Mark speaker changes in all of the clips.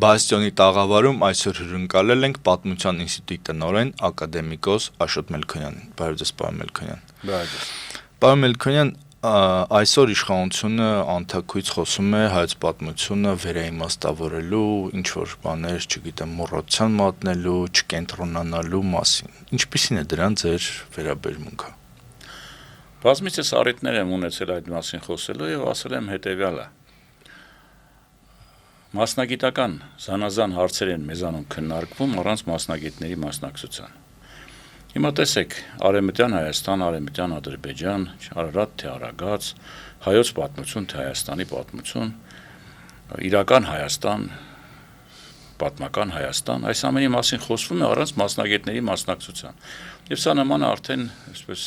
Speaker 1: Բաստիոնի տաղավարում այսօր հյուրընկալել ենք Պատմության ինստիտուտի տնօրեն ակադեմիկոս Աշոտ Մելքոնյանին։ Բարև ձեզ, պարոն Մելքոնյան։ Պարոն Մելքոնյան, այսօր իշխանությունը անթաքույց խոսում է հայոց պատմությունը վերաիմաստավորելու, ինչ-որ բաներ, չգիտեմ, մոռացության մատնելու, չկենտրոնանալու մասին։ Ինչպիսին է դրան ձեր վերաբերմունքը։
Speaker 2: Բազմիցս առիթներ եմ ունեցել այդ մասին խոսելու եւ ասել եմ հետեւյալը. Մասնագիտական զանազան հարցեր են մեզանում քննարկվում առանց մասնագետների մասնակցության։ Հիմա տեսեք, Արևմտյան Հայաստան, Արևմտյան Ադրբեջան, Արարատ թե Արագած, հայոց պատմություն թե Հայաստանի պատմություն, իրական Հայաստան, պատմական Հայաստան, այս ամենի մասին խոսվում է առանց մասնագետների մասնակցության։ Եվ սա նման արդեն, այսպես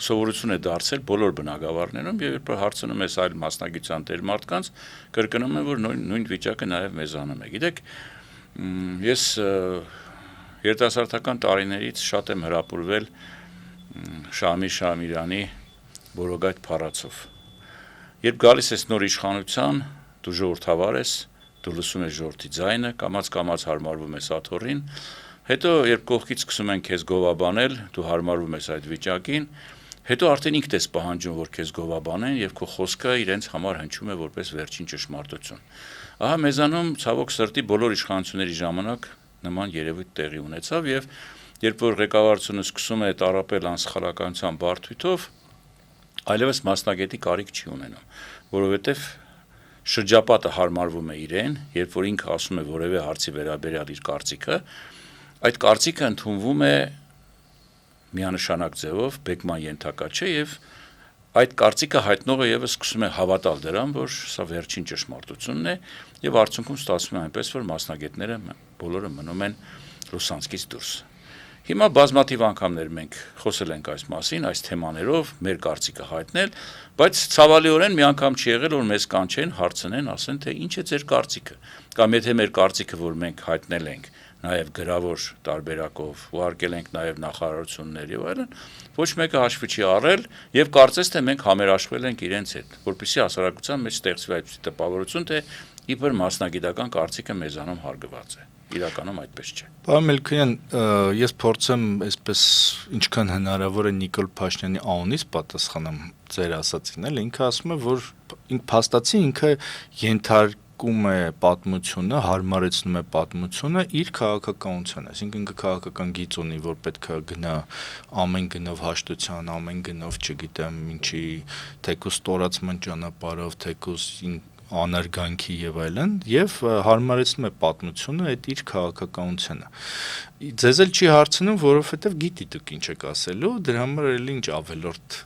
Speaker 2: սովորություն է դարձել բոլոր բնակավարներում եւ երբ հարցնում ես այլ մասնագիտության տեր մարդկանց, կրկնում են, որ նույն վիճակը նաեւ մեզանում է։ Գիտեք, ես երիտասարդական տարիներից շատ եմ հրապուրվել Շամիլ Շամիրյանի Բորոգայթ փառացով։ Երբ գալիս ես նոր իշխանության, դու ժողովրդավար ես, դու լսում ես ժողովրդի ձայնը, կամաց հարմարվում ես աթոռին, հետո երբ կողքից սկսում են քեզ գովաբանել, դու հարմարվում ես այդ վիճակին, հետո արդեն ինքդ ես պահանջում, որ քեզ գովաբանեն եւ քո խոսքը իրենց համար հնչում է որպես վերջին ճշմարտություն։ Ահա մեզանում ցավոք սրտի բոլոր իշխանությունների ժամանակ նման երևույթ տեղի ունեցավ եւ երբ որ ղեկավարությունը սկսում է տարապել անսխալականության բարդույթով, այլևս մասնագետի կարիք չի ունենում, որովհետեւ շրջապատը հարմարվում է իրեն, երբ որ ինքը ասում է որևէ հարցի վերաբերյալ իր կարծիքը, այդ կարծիքը ընդունվում է միանշանակ ձևով, բեկման ենթակա չէ եւ այդ կարծիքը հայտնողը եւս սկսում է հավատալ դրան, որ սա վերջին ճշմարտությունն է եւ արդյունքում ստացվում է այնպես, որ մասնագետները բոլորը մնում են լուսանցքից դուրս։ Հիմա բազմաթիվ անգամներ մենք խոսել ենք այս մասին, այս թեմաներով, մեր կարծիքը հայտնել, բայց ցավալիորեն մի անգամ չի եղել, որ մեզ կանչեն, հարցնեն, ասեն, թե ինչ է ձեր կարծիքը, կամ եթե մեր կարծիքը, որ մենք հայտնել ենք, նաև գրավոր տարբերակով, ուղարկել ենք նաև նախարարություններ եւ այլն, ոչ մեկը հաշվի չի առել եւ կարծես թե մենք համերաշխվել ենք իրենց հետ, որպեսզի հասարակության մեջ ստեղծվի այդպիսի տպավորություն, թե իբր մասնագիտական կարծիքը մեզանում հարգված է։ Իրականում այդպես չէ։
Speaker 1: Պարոն Մելքոնյան, ես փորձեմ այսպես ինչքան հնարավոր է Նիկոլ Փաշինյանի անունից պատասխանեմ ձեր ասացին, էլ ինքը ասում է, որ փաստացի ինքը ենթարկում է պատմությունը, հարմարեցնում է պատմությունը իր քաղաքականության, այսինքն ինքը քաղաքական գիծ ունի, որ պետք է գնա ամեն գնով հաշտության, ամեն գնով, չգիտեմ, ինչի, թեկուզ ստորացման ճանապարհով, թեկուզ անարգանքի եւ այլն, եւ հարմարեցնում է պատմությունը այդ իր քաղաքականությանը։ Ձեզ էլ չի հարցնում, որովհետեւ գիտի դուք ինչ եք ասելու, դրա համար էլ ինչ ավելորդ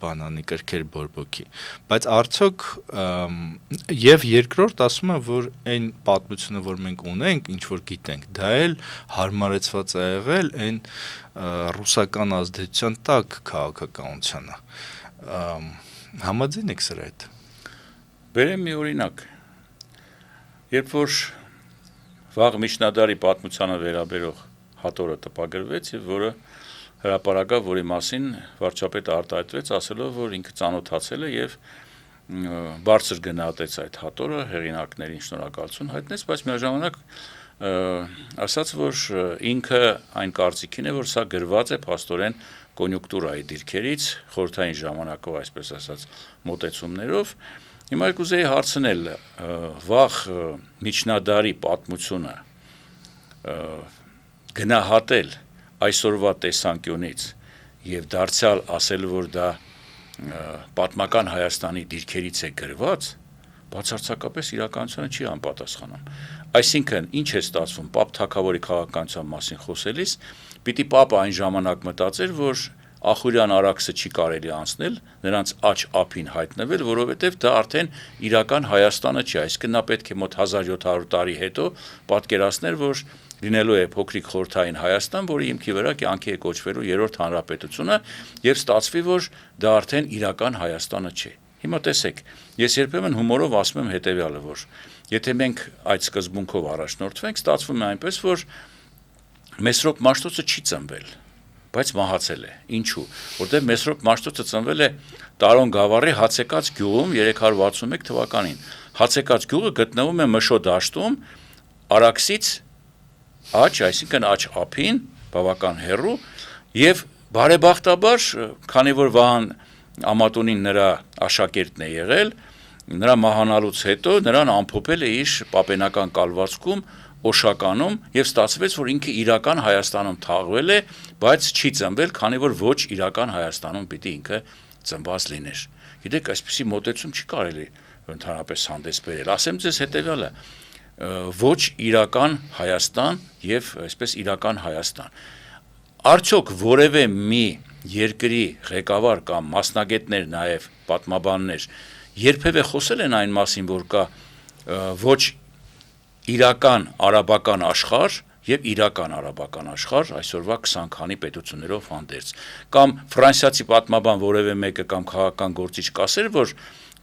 Speaker 1: բանանի կրքեր բորբոքի։ Բայց արդյոք եւ երկրորդ ասում է, որ այն պատմությունը, որ մենք ունենք, ինչ որ գիտենք, դա էլ հարմարեցված է եղել այն ռուսական ազդեցության տակ քաղաքականությանը։ Համաձայն եք սրա հետ։
Speaker 2: Բերեմ մի օրինակ, երբ որ վաղ միջնադարի պատմությանը վերաբերող հատորը տպագրվեց եւ որը հրապարակավ, որի մասին վարչապետը արտահայտվեց, ասելով, որ ինքը ծանոթացել է եւ բարձր գնահատեց այդ հատորը, հեղինակներին շնորհակալություն հայտնեց, բայց միաժամանակ ասաց, որ ինքը այն կարծիքին է, որ սա գրված է փաստորեն կոնյունկտուրայի դիրքերից, խորհրդային ժամանակով, այսպես ասած, մոտեցումներով։ Հիմա կուզեի հարցնել, վաղ միջնադարի պատմությունը գնահատել այսօրվա տեսանկյունից եւ դարձյալ ասել, որ դա պատմական Հայաստանի դիրքերից է գրված, բացարձակապես իրականությանը չի համապատասխանում։ Այսինքն, ինչ է ստացվում Պապ Թագավորի քաղաքականության մասին խոսելիս, պիտի Պապը այն ժամանակ մտածեր, որ Ախուրյան Արաքսը չի կարելի անցնել, նրանց աջ ափին հայտնվել, որովհետև դա արդեն իրական Հայաստանը չի, այսինքն նա պետք է մոտ 1700 տարի հետո պատկերացներ, որ լինելու է փոքրիկ խորհրդային Հայաստան, որի հիմքի վրա կյանքի է կոչվելու երրորդ հանրապետությունը, եւ ստացվի, որ դա արդեն իրական Հայաստանը չէ։ Հիմա տեսեք, ես երբեմն հումորով ասում եմ հետեւյալը, որ եթե մենք այդ սկզբունքով առաջնորդվենք, ստացվում է այնպես, որ Մեսրոպ Մաշտոցը չի ծնվել, բայց մահացել է։ Ինչու՞։ Որտեղ Մեսրոպ Մաշտոցը ծնվել է Տարոն գավառի Հացեկաց գյուղում 361 թվականին։ Հացեկաց գյուղը գտնվում է Մշո դաշտում, Արաքսից աջ, այսինքն աջ ափին, բավական հեռու, եւ բարեբախտաբար, քանի որ Վահան Ամատունին նրա աշակերտն է եղել, նրա մահանալուց հետո նրան ամփոփել է իր պապենական կալվածքում Օշականում եւ ստացվեց, որ ինքը իրական Հայաստանում թաղվել է, բայց չի ծնվել, քանի որ ոչ իրական Հայաստանում պիտի ինքը ծնված լիներ։ Գիտեք, այսպիսի մոտեցում չի կարելի ընդհանրապես հանդես բերել։ Ասեմ ձեզ հետեւյալը. ոչ իրական Հայաստան եւ այսպես իրական Հայաստան։ Արդյոք որևէ մի երկրի ղեկավար կամ մասնագետներ, նաեւ պատմաբաններ երբևէ խոսել են այն մասին, որ կա ոչ իրական արաբական աշխարհ եւ իրական արաբական աշխարհ այսօրվա 20 քանի պետություններով հանդերձ, կամ ֆրանսիացի պատմաբան որևէ մեկը կամ քաղաքական գործիչ կասեր, որ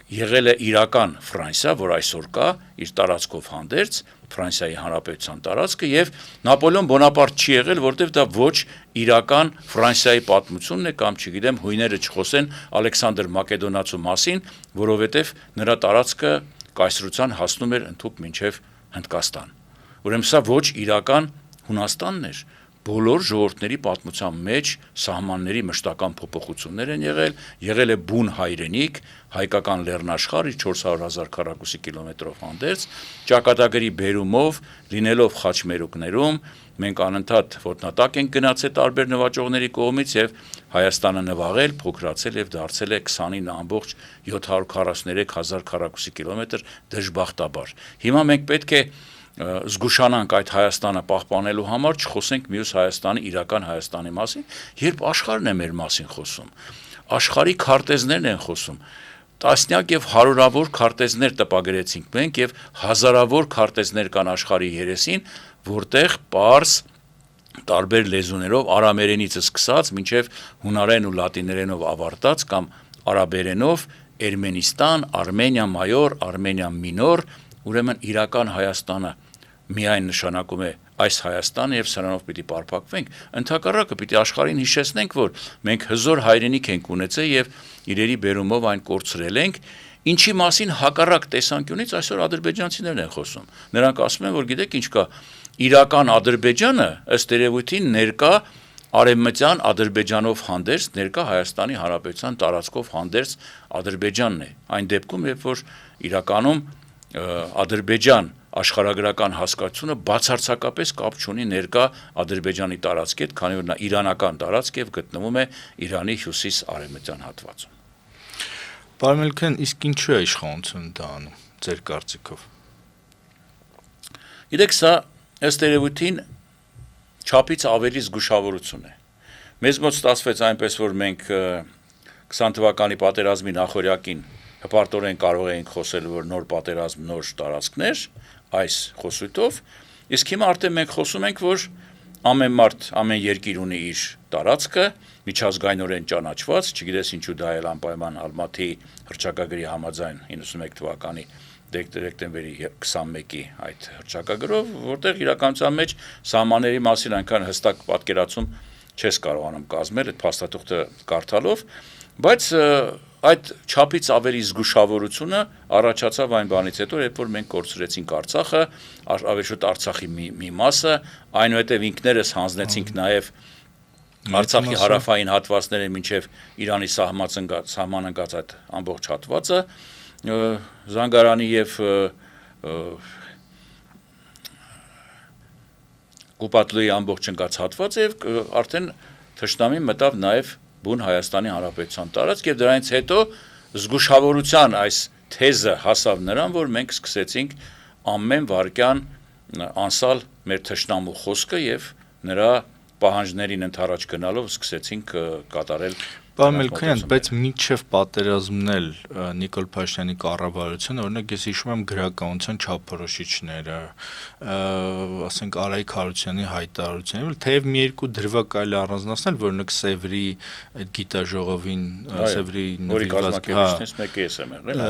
Speaker 2: եղել է իրական Ֆրանսիա, որ այսօր կա իր տարածքով հանդերձ Ֆրանսիայի Հանրապետության տարածքը, եւ Նապոլեոն Բոնապարտ չի եղել, որտեղ դա ոչ իրական Ֆրանսիայի պատմությունն է, կամ չգիտեմ, հույները չխոսեն Ալեքսանդր Մակեդոնացու մասին, որովհետեւ նրա տարածքը կայսրության հասնում էր ընդհուպ մինչև Հնդկաստան։ Ուրեմն սա ոչ իրական Հունաստանն էր։ Բոլոր ժողովուրդների պատմության մեջ սահմանների մշտական փոփոխություններ են եղել է բուն հայրենիք, հայկական լեռնաշխարհ 400,000 քառակուսի կիլոմետրով հանդերձ, ճակատագրի բերումով, լինելով խաչմերուկներում, մենք անընդհատ ոտնատակ ենք գնացել տարբեր նվաճողների կողմից եւ Հայաստանը նվաղել, փոքրացել եւ դարձել է 29,743,000 քառակուսի կիլոմետր դժբախտաբար։ Հիմա մենք պետք է զգուշանանք այդ Հայաստանը պահպանելու համար, չխոսենք մյուս Հայաստանի իրական Հայաստանի մասին, երբ աշխարհն է մեր մասին խոսում։ Աշխարհի քարտեզներն են խոսում։ Տասնյակ եւ հարյուրավոր քարտեզներ տպագրեցինք մենք եւ հազարավոր քարտեզներ կան աշխարհի երեսին, որտեղ պարզ տարբեր լեզուներով արամերենից սկսած մինչև հունարեն ու լատիներենով ավարտած կամ արաբերենով Էրմենիստան, Արմենիա մայոր, Արմենիա մինոր, ուրեմն իրական Հայաստանը միայն նշանակում է այս Հայաստանը եւ սրանով պիտի պարփակվենք, ընդհակառակը պիտի աշխարհին հիշեցնենք, որ մենք հզոր հայրենիք ենք ունեցել եւ իրերի բերումով այն կորցրել ենք, ինչի մասին հակառակ տեսանկյունից այսօր ադրբեջանցիներն են խոսում։ Նրանք ասում են, որ գիտեք ինչ կա, իրական Ադրբեջանը ըստ երևույթին ներկա Արևմտյան Ադրբեջանով հանդերձ, ներկա Հայաստանի Հանրապետության տարածքով հանդերձ Ադրբեջանն է։ Այն դեպքում, երբ որ իրականում Ադրբեջան աշխարհագրական հասկացությունը բացարձակապես կապ չունի ներկա Ադրբեջանի տարածքի հետ, քանի որ նա իրանական տարածք եւ գտնվում է Իրանի հյուսիս-արևմտյան հատվածում։
Speaker 1: Պարոն Մելիքյան, իսկ ինչու է իշխանությունը դա անում, ձեր կարծիքով։
Speaker 2: Գիտեք, սա ըստ երևույթին չափից ավելի զգուշավորություն է։ Մեզ մոտ ստացվեց այնպես, որ մենք 20 թվականի պատերազմի նախօրյակին հպարտորեն կարող էինք խոսել, որ նոր պատերազմ, նոր տարածքներ այս խոսույթով, իսկ հիմա արդեն մենք խոսում ենք, որ ամեն մարդ, ամեն երկիր ունի իր տարածքը, միջազգայինորեն ճանաչված, չգիտես ինչու դա էլ անպայման Ալմաթի հռչակագրի համաձայն 91 թվականի դեկտեմբերի 21-ի այդ հռչակագրով, որտեղ իրականության մեջ սահմանների մասին այնքան հստակ պատկերացում չես կարողանում կազմել այդ փաստաթուղթը կարդալով, բայց այդ չափից ավելի զգուշավորությունը առաջացավ այն բանից հետո, երբ որ մենք կորցրեցինք Արցախը, ավելի շուտ Արցախի մի մասը, այնուհետև ինքներս հանձնեցինք նաև Արցախի հարավային հատվածները մինչև Իրանի սահման ընկած այդ ամբողջ հատվածը, Զանգարանի եւ Կուպատլուի ամբողջ ընկած հատվածը եւ արդեն թշնամին մտավ նաեւ բուն Հայաստանի Հանրապետության տարածք եւ դրանից հետո զգուշավորության այս թեզը հասավ նրան, որ մենք սկսեցինք ամեն վարքյան անսալ մեր թշնամու խոսքը եւ նրա պահանջներին ընդառաջ գնալով սկսեցինք կատարել
Speaker 1: Պարոն Մելքոյան, բայց մինչև պատերազմն էլ Նիկոլ Փաշինյանի կառավարությունը, օրինակ ես հիշում եմ գրականության չափորոշիչները, ասենք Արայիկ Հարությունյանի հայտարարությունները, թեև մի երկու դրվագ կարելի առանձնացնել, որ օրինակ Սևրի այդ գիտաժողովին, Սևրի նվիրված
Speaker 2: մեկը ես եմ եղել,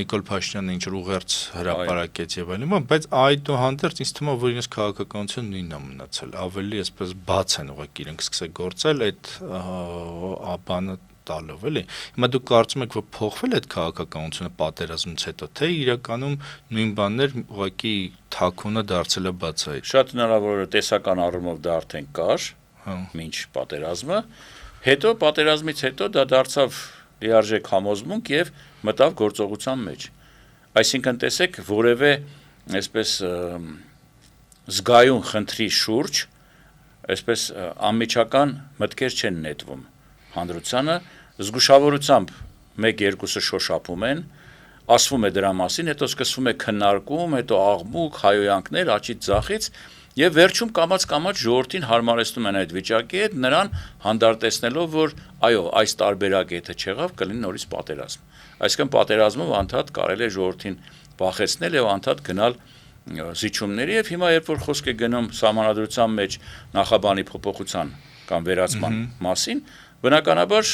Speaker 1: Նիկոլ Փաշինյանը ինչ որ ուղերձ հրապարակեց եւ այլն, բայց այդուհանդերձ ինձ թվում է, որ իրենց քաղաքականությունը նույնն է մնացել, ավելի այսպես բաց են ուղղակի իրենք սկսել գործել այդ բանը տալով, էլի։ Հիմա դուք կարծում եք, որ փոխվել է այդ քաղաքականությունը պատերազմից հետո, թե իրականում նույն բաններ ուղղակի թաքունը դարձել է բացահայտ։
Speaker 2: Շատ հնարավոր է տեսական առումով դա արդեն կար, մինչ պատերազմը, հետո պատերազմից հետո դա դարձավ լիարժեք համոզմունք եւ մտավ գործողության մեջ։ Այսինքն տեսեք, որևէ այսպես զգայուն խնդրի շուրջ այսպես անմիջական մտքեր չեն նետվում հանրությանը, զգուշավորությամբ 1-2-ը շոշափում են, ասվում է դրա մասին, հետո սկսվում է քննարկում, հետո աղմուկ, հայոյանքներ, աչից ձախից եւ վերջում կամաց ժողովրդին հարմարեցնում են այդ վիճակի հետ, նրան հանդարտեցնելով, որ այո, այս տարբերակը եթե չեղավ, կլինի նորից պատերազմ։ Այսինքն պատերազմով անդադ կարելի է ժողովրդին վախեցնել եւ անդադ գնալ զիջումների եւ հիմա երբ որ խոսք է գնում սահմանադրության մեջ նախաբանի փոփոխության կամ վերացման մասին, բնականաբար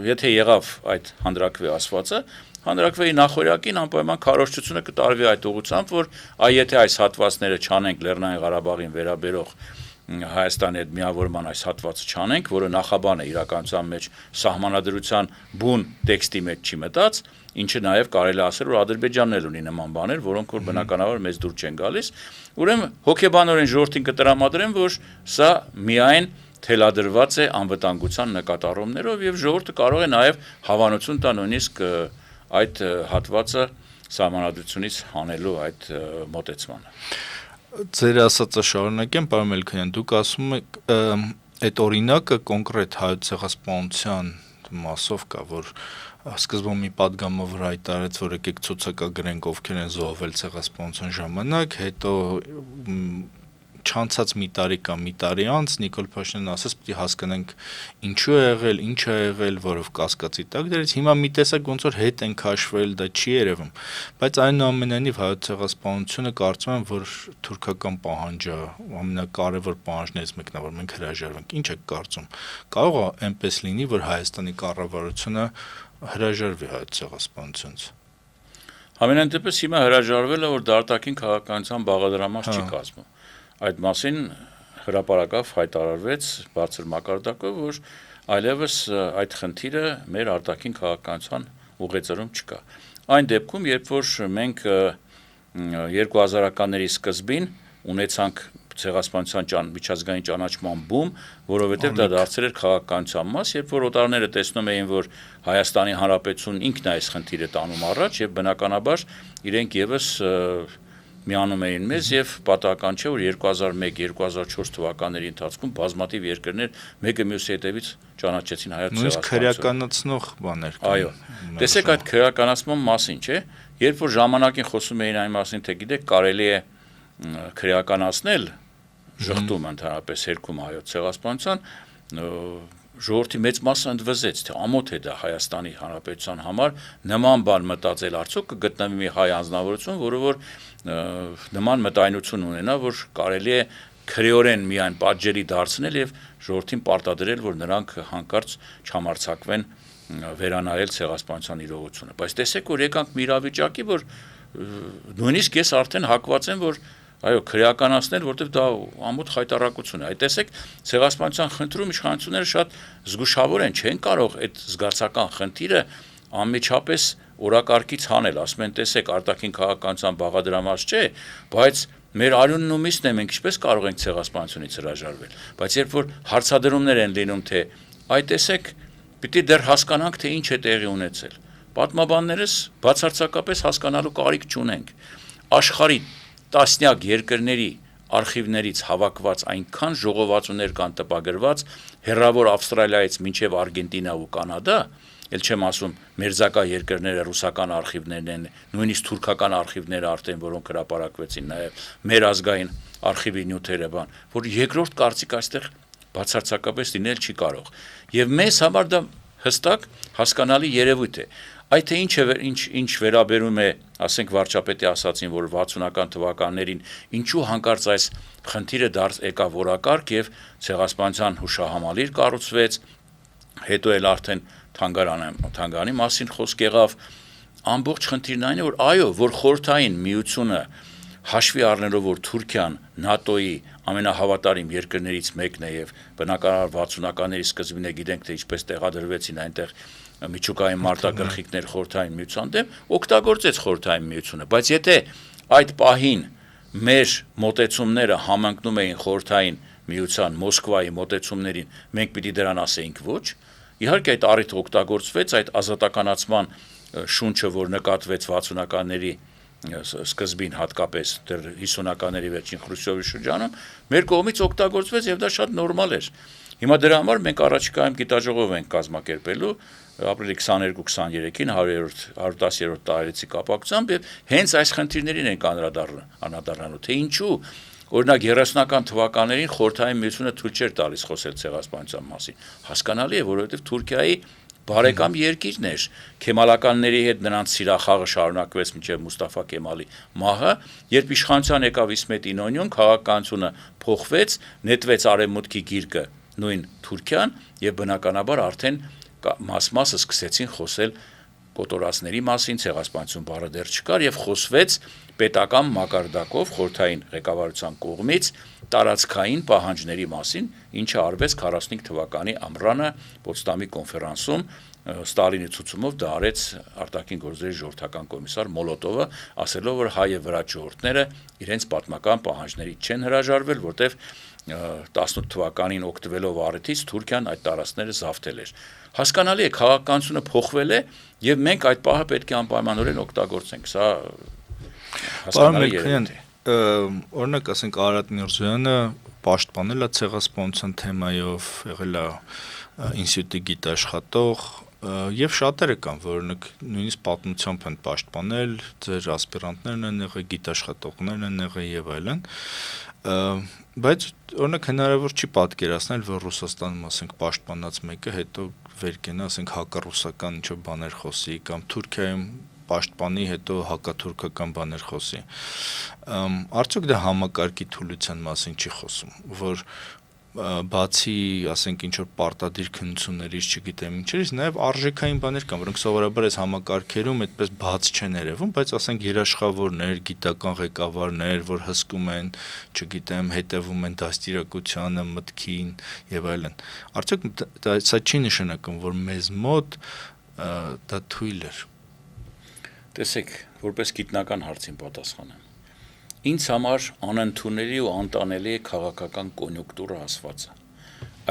Speaker 2: եթե եղավ այդ հանդրակվի ասվածը, հանդրակվեի նախորյակին անպայման քարոզչությունը կտարվի այդ ուղղությամբ, որ եթե այս հատվածները չանենք Լեռնային Ղարաբաղին վերաբերող Հայաստանի հետ միավորման այս հատվածը չանենք, որը նախաբան է իրականության մեջ սահմանադրության բուն տեքստի մեջ չի մտած, ինչը նաև կարելի ասել, որ Ադրբեջանն էլ ունի նման բաներ, որոնք որ բնականաբար մեզ դուր չեն գալիս, ուրեմն հոգեբանորեն ժողովրդին կտրամադրեն, որ սա միայն թելադրված է անվտանգության նկատառումներով եւ ժողովուրդը կարող է նաև հավանություն տա նույնիսկ այդ հատվածը սահմանադրությունից հանելու այդ մոտեցմանը։
Speaker 1: Ձեր ասածը շարունակեմ, պարոն Մելքոյան, դուք ասում եք այդ օրինակը կոնկրետ հայոց ցեղասպանության մասով կա, որ սկզբում մի պատգամավոր հայտարարեց, որ եկեք ցուցակագրենք ովքեր են զոհվել ցեղասպանության ժամանակ, հետո չանցած մի տարի կամ մի տարի անց Նիկոլ Փաշինյանն ասաց, պիտի հասկանանք ինչու է եղել, ինչ է եղել, որով կասկածի տակ դրեց, հիմա մի տեսակ ոնց որ հետ են քաշվել, դա չի երևում, բայց այնուամենայնիվ հայոց ցեղասպանությունը կարծում եմ, որ թուրքական պահանջը ամենակարևոր պահանջներից մեկն է, որ մենք հրաժարվենք, ինչ եք կարծում, կարող է այնպես լինի, որ Հայաստանի կառավարությունը հրաժարվի հայոց ցեղասպանությունից։
Speaker 2: Համենայն դեպս հիմա հրաժարվելը, որ դարտակին քաղաքականության բաղադրամաս չի կազմում։ Այդ մասին հրապարակավ հայտարարվեց բարձր մակարդակով, որ այլևս այդ խնդիրը մեր արտաքին քաղաքականության ուղեծրում չկա։ Այն դեպքում, երբ որ մենք 2000-ականների սկզբին ունեցանք ցեղասպանության միջազգային ճանաչման բում, որովհետև դա դարձել էր քաղաքականության մաս, երբ որ օտարները տեսնում էին, որ Հայաստանի Հանրապետությունն ինքն է այս խնդիրը տանում առաջ եւ բնականաբար իրենք եւս միանում էին մեզ եւ պատահական չէ, որ 2001-2004 թվականների ընթացքում բազմաթիվ երկրներ մեկը մյուսի հետևից ճանաչեցին հայոց ցեղասպանությունը։
Speaker 1: Նույնիսկ քրեականացնող բաներ կան։
Speaker 2: Այո։ Տեսեք այդ քրեականացման մասին, չէ՞, երբ որ ժամանակին խոսում էին այն մասին, թե գիտեք, կարելի է քրեականացնել ժխտում ընդհանրապես հերքում հայոց ցեղասպանության, ժողովրդի մեծ մասը ընդվզեց, թե ամոթ է դա Հայաստանի Հանրապետության համար նման բան մտածել, արդյոք կգտնվի մի հայ անձնավորություն, որը որ նման մտայնություն ունենա, որ կարելի է քրեորեն միայն պատժելի դարձնել եւ ժողովրդին պարտադրել, որ նրանք հանկարծ չհամարցակվեն վերանայել ցեղասպանության իրողությունը։ Բայց տեսեք, որ եկանք մի իրավիճակի, որ նույնիսկ ես արդեն հակված եմ, որ այո, քրեականացնել, որտեղ դա ամոթ խայտարակություն է։ Այդ տեսեք, ցեղասպանության խնդրում իշխանությունները շատ զգուշավոր են, չեն կարող այդ զգացական խնդիրը անմիջապես օրակարգից հանել, ասում են, տեսեք, արտաքին քաղաքականության բաղադրամաս չէ, բայց մեր արյունն ու միսն է, մենք ինչպես կարող ենք ցեղասպանությունից հրաժարվել։ Բայց երբ որ հարցադրումներ են լինում, թե այ տեսեք, պիտի դեռ հասկանանք, թե ինչ է տեղի ունեցել։ Պատմաբաններս բացարձակապես հասկանալու կարիք չունենք։ Աշխարհի տասնյակ երկրների արխիվներից հավաքված այնքան ժողովածուներ կան տպագրված, հեռավոր Ավստրալիայից մինչև Արգենտինա ու Կանադա, ել չեմ ասում մերձակա երկրները ռուսական արխիվներն են, նույնիսկ թուրքական արխիվները արդեն, որոնք հրապարակվեցին, նաև մեր ազգային արխիվի նյութերը բան, որ երկրորդ կարծիք այստեղ բացարձակապես լինել չի կարող։ Եվ մեզ համար դա հստակ հասկանալի երևույթ է։ Այդ թե ինչ վերաբերում է, ասենք վարչապետի ասացին, որ 60-ական թվականներին ինչու հանկարծ այս խնդիրը եկավ որակարգ եւ ցեղասպանության հուշահամալիր կառուցվեց, հետո էլ արդեն թանգարանի մասին խոսք եղավ, ամբողջ խնդիրն այն է, որ այո, որ խորհրդային միությունը հաշվի առնելով, որ Թուրքիան ՆԱՏՕ-ի ամենահավատարիմ երկրներից մեկն է եւ բնականաբար 60-ականների սկզբին է գիտենք, թե ինչպես տեղադրվեցին այնտեղ միջուկային մարտագլխիկներ խորհրդային միության դեմ, օգտագործեց խորհրդային միությունը, բայց եթե այդ պահին մեր մոտեցումները համընկնում էին խորհրդային միության Մոսկվայի մոտեցումներին, մենք պիտի դրան ասեինք ոչ, իհարկե այդ առիթը օգտագործվեց, այդ ազատականացման շունչը, որ նկատվեց 60-ականների սկզբին հատկապես դեռ 50-ականների վերջին Խրուշչովի շրջանում, մեր կողմից օգտագործվեց եւ դա շատ նորմալ էր։ Հիմա դրա համար մենք առաջիկայում գիտաժողով ենք կազմակերպելու ապրիլի 22-23-ին 110-րդ տարելիցի կապակցությամբ եւ հենց այս խնդիրներին ենք անդրադառնալու, թե ինչու օրինակ 30-ական թվականներին խորհրդային միությունը թույլ չէր տալիս խոսել ցեղասպանության մասին։ Հասկանալի է, որովհետեւ Թուրքիայի բարեկամ երկիրն էր, քեմալականների հետ նրանց սիրախաղը շարունակվեց մինչև Մուստաֆա Կեմալի մահը, երբ իշխանության եկավ Իսմետ İnönü'n, քաղաքականությունը փոխվեց, նետվեց արևմուտքի գիրկը նույն Թուրքիան եւ բնականաբար արդեն մաս-մասը սկսեցին խոսել կոտորածների մասին, ցեղասպանություն բառը դեռ չկար եւ խոսվեց պետական մակարդակով խորհրդային ղեկավարության կողմից տարածքային պահանջների մասին, ինչը արվեց 45 թվականի ամռանը Պոտսդամի կոնֆերանսում Ստալինի ցուցումով դա արեց արտաքին գործերի ժողովրդական կոմիսար Մոլոտովը, ասելով, որ հայ եւ վրաչ ժողովուրդները իրենց պատմական պահանջներից չեն հրաժարվել, որտեվ 18 թվականին օգտվելով առիթից Թուրքիան այդ տարածքները զավթել էր։ Հասկանալի է, քաղաքականությունը փոխվել է եւ մենք այդ պահը պետք է անպայմանորեն օգտագործենք։ Սա հասկանալի է։
Speaker 1: Օրինակ, ասենք Արարատ Միրզոյանը պաշտպանել է ցեղասպանության թեմայով, եղել է ինստիտուտի գիտաշխատող եւ շատերը կան, որ նույնիսկ պատմությամբ են պաշտպանել, ձեր ասպիրանտներն են եղել, գիտաշխատողներն են եղել եւ այլն։ Բայց օրինակ հնարավոր չի պատկերացնել, որ Ռուսաստանում, ասենք, պաշտպանած մեկը հետո վեր կենա, ասենք, հակառուսական ինչ-որ բաներ խոսի կամ Թուրքիայում պաշտպանի, հետո հակաթուրքական բաներ խոսի։ Արդյոք դա համակարգի թուլության մասին չի խոսում, որ բացի, ասենք, ինչ-որ պարտադիր քննություններից, չգիտեմ ինչերից, նաև արժեքային բաներ կան, որոնք սովորաբար այս համակարգերում այդպես բաց չեն երևում, բայց ասենք երաշխավորներ, գիտական ղեկավարներ, որ հսկում են, չգիտեմ, հետևում են դաստիարակությանը, մտքին եւ այլն։ Արդյոք սա չի նշանակում, որ մեզ մոտ դա թույլ էր։
Speaker 2: Տեսեք, որպես գիտնական հարցին պատասխանեմ։ Ինձ համար անընդունելի ու անտանելի է քաղաքական կոնյունկտուրը ասվածը,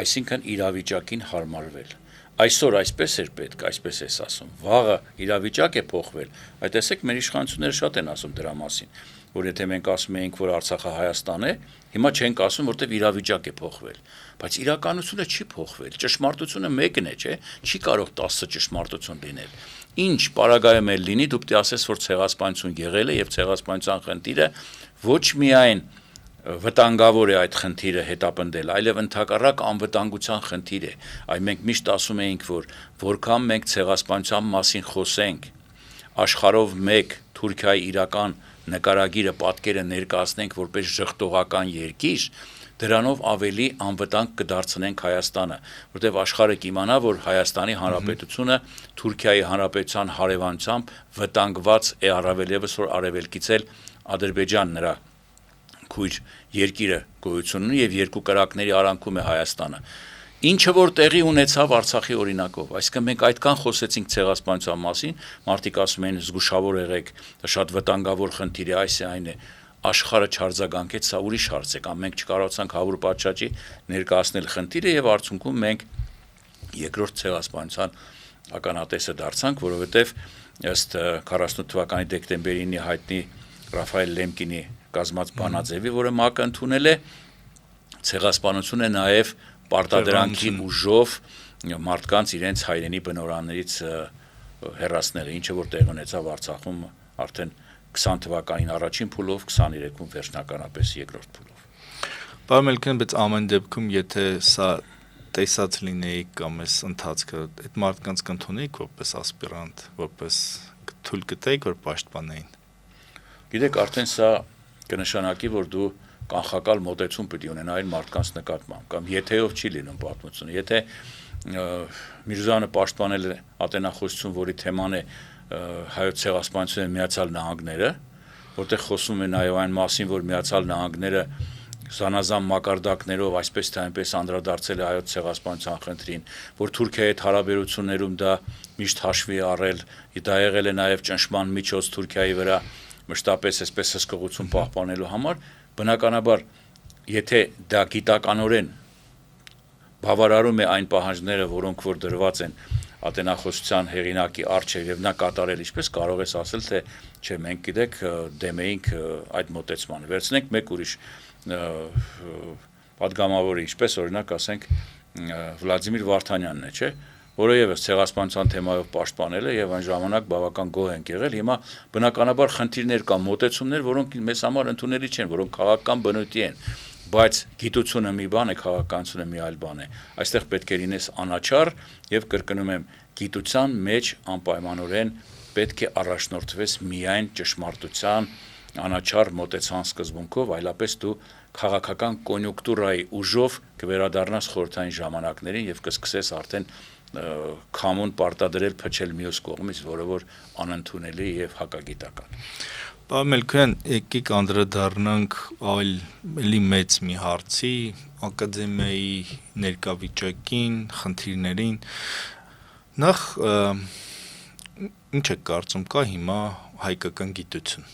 Speaker 2: այսինքն իրավիճակին հարմարվել։ Այսօր այսպես էր պետք, այսպես ես ասում, վաղը իրավիճակ է փոխվել, այդ տեսեք մեր իշխանությունները շատ են ասում դրա մասին, որ եթե մենք ասում էինք, որ Արցախը Հայաստան է, հիմա չենք ասում, որտեղ իրավիճակ է փոխվել, բայց իրականությունը չի փոխվել, ճշմարտությունը մեկն է, չէ, չի կարող 10 ճշմարտություն լինել։ Ինչ պարագայում էլ լինի, դուք պիտի ասես, որ ցեղասպանություն եղել է եւ ցեղասպանության խնդիրը ոչ միայն վտանգավոր է այդ խնդիրը հետապնդել, այլև ընդհակառակ անվտանգության խնդիր է։ Այ մենք միշտ ասում էինք, որ որքան մենք ցեղասպանության մասին խոսենք, աշխարհով մեկ Թուրքիայի իրական նկարագիրը, պատկերը ներկայացնենք որպես ժխտողական երկիր, դրանով ավելի անվտանգ կդարձնենք Հայաստանը, որտեղ աշխարհը կիմանա, որ Հայաստանի Հանրապետությունը Թուրքիայի Հանրապետության հարևանությամբ վտանգված է, առավել եւս որ արևելքից էլ Ադրբեջան նրա քույր երկիրը գոյություն ունի եւ երկու կրակների արանքում է Հայաստանը։ Ինչը որ տեղի ունեցավ Արցախի օրինակով, այսինքն մենք այդքան խոսեցինք ցեղասպանության մասին, մարդիկ ասում են զգուշավոր եղեք, դա շատ վտանգավոր խնդիր է, այս է այն է, աշխարհը չարձագանքեց, սա ուրիշ հարց է, կամ մենք չկարողացանք 100 պատշաճի ներկայացնել խնդիրը եւ արդյունքում մենք երկրորդ ցեղասպանության ականատեսը դարձանք, որովհետեւ ըստ 48 թվականի դեկտեմբերին հայտնի Ռաֆայել Լեմկինի կազմած բանաձևի, որը ՄԱԿ-ը ընդունել է, ցեղասպանությունը նաեւ պարտադրանքի ուժով մարդկանց իրենց հայրենի բնօրաններից հեռացնելը, ինչը որ տեղ ունեցավ Արցախում արդեն 20 թվականին առաջին փուլով, 23-ում վերջնականապես երկրորդ փուլով։
Speaker 1: Պարոն Մելքյան, բայց ամեն դեպքում, եթե սա տեսած լինեիք կամ այս ընթացքը, այդ մարդկանց կընդունեիք որպես ասպիրանտ, որպես թույլ կտեիք, որ պաշտպանեին։
Speaker 2: Գիտեք, արդեն սա կնշանակի, որ դու կանխակալ մոտեցում պետք է ունենայիր մարդկանց նկատմամբ, կամ եթեով չի լինում պատմությունը։ Եթե Միրզոյանը պաշտպանել է ատենախոսություն, որի թեման է հայոց ցեղասպանության Միացյալ Նահանգները, որտեղ խոսում է նաև այն մասին, որ Միացյալ Նահանգները զանազան մակարդակներով այսպես թե այնպես անդրադարձել է հայոց ցեղասպանության խնդրին, որ Թուրքիայի հետ հարաբերություններում դա միշտ հաշվի է առել, դա եղել է նաև ճնշման միջոց Թուրքիայի վրա, մշտապես այսպես հսկողություն պահպանելու համար, բնականաբար, եթե դա գիտականորեն բավարարում է այն պահանջները, որոնք որ դրված են ատենախոսության հեղինակի առջև եւ նա կատարել, ինչպես կարող ես ասել, թե չէ, մենք գիտեք դեմ էինք այդ մոտեցմանը։ Վերցնենք մեկ ուրիշ պատգամավորը, ինչպես օրինակ ասենք Վլադիմիր Վարդանյանն է, չէ, որը եւս ցեղասպանության թեմայով պաշտպանել է եւ այն ժամանակ բավական գոհ են եղել։ Հիմա բնականաբար խնդիրներ կան, մոտեցումներ, որոնք մեզ համար ընդունելի չեն, որոնք քաղաքական բնույթի են, բայց գիտությունը մի բան է, քաղաքականությունը մի այլ բան է։ Այստեղ պետք է լինես անաչառ եւ կրկնում եմ, գիտության մեջ անպայմանորեն պետք է առաջնորդվես միայն ճշմարտության անաչառ մոտեցման սկզբունքով, այլապես դու քաղաքական կոնյունկտուրայի ուժով կվերադառնաս խորհրդային ժամանակներին եւ կսկսես արդեն քամուն պարտադրել փչել մյուս կողմից, որը որ անընդունելի եւ հակագիտական։
Speaker 1: Պարոն Մելքոյան, եկեք անդրադառնանք ավելի մեծ մի հարցի, ակադեմիայի ներկայվիճակին, խնդիրներին։ Նախ ինչ է կարծում, կա հիմա հայկական գիտություն։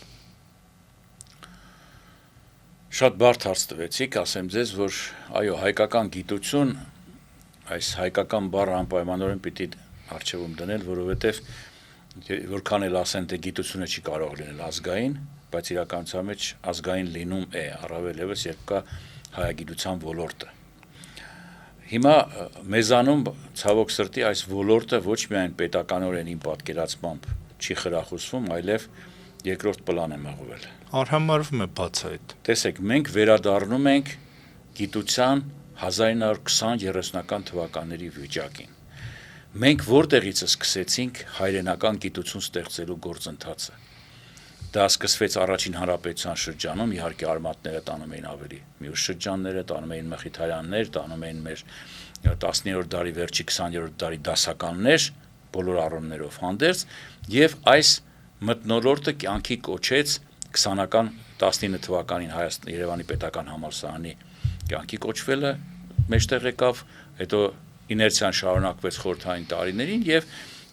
Speaker 2: Շատ բարդ հարց տվեցիք, ասեմ ձեզ, որ այո, հայկական գիտություն, այս հայկական բառը անպայմանորեն պիտի առջևում դնել, որովհետև որքան էլ ասեն, թե գիտությունը չի կարող լինել ազգային, բայց իրականության մեջ ազգային լինում է, առավել ևս երբ կա հայագիտության ոլորտը։ Հիմա մեզանում ցավոք սրտի այս ոլորտը ոչ միայն պետականորեն իմ պատկերացմամբ չի խրախուսվում, այլև երկրորդ պլան է մղվել։
Speaker 1: Արհամարվում է բացայտ։
Speaker 2: Տեսեք, մենք վերադառնում ենք գիտության 1920-30-ական թվականների վիճակին։ Մենք որտեղից սկսեցինք հայրենական գիտություն ստեղծելու գործընթացը։ Դա սկսվեց առաջին հանրապետության շրջանում, իհարկե արմատները տանում էին ավելի մյուս շրջանները, տանում էին Մխիթարյաններ, տանում էին մեր 19-րդ դարի վերջի 20-րդ դարի դասականներ, բոլոր առումներով հանդերձ, եւ այս մթնոլորտը կյանքի կոչեց 20-ական 19 թվականին Երևանի պետական համալսարանի կյանքի կոչվելը մեջտեղ եկավ, հետո իներցիան շարունակվեց խորհրդային տարիներին եւ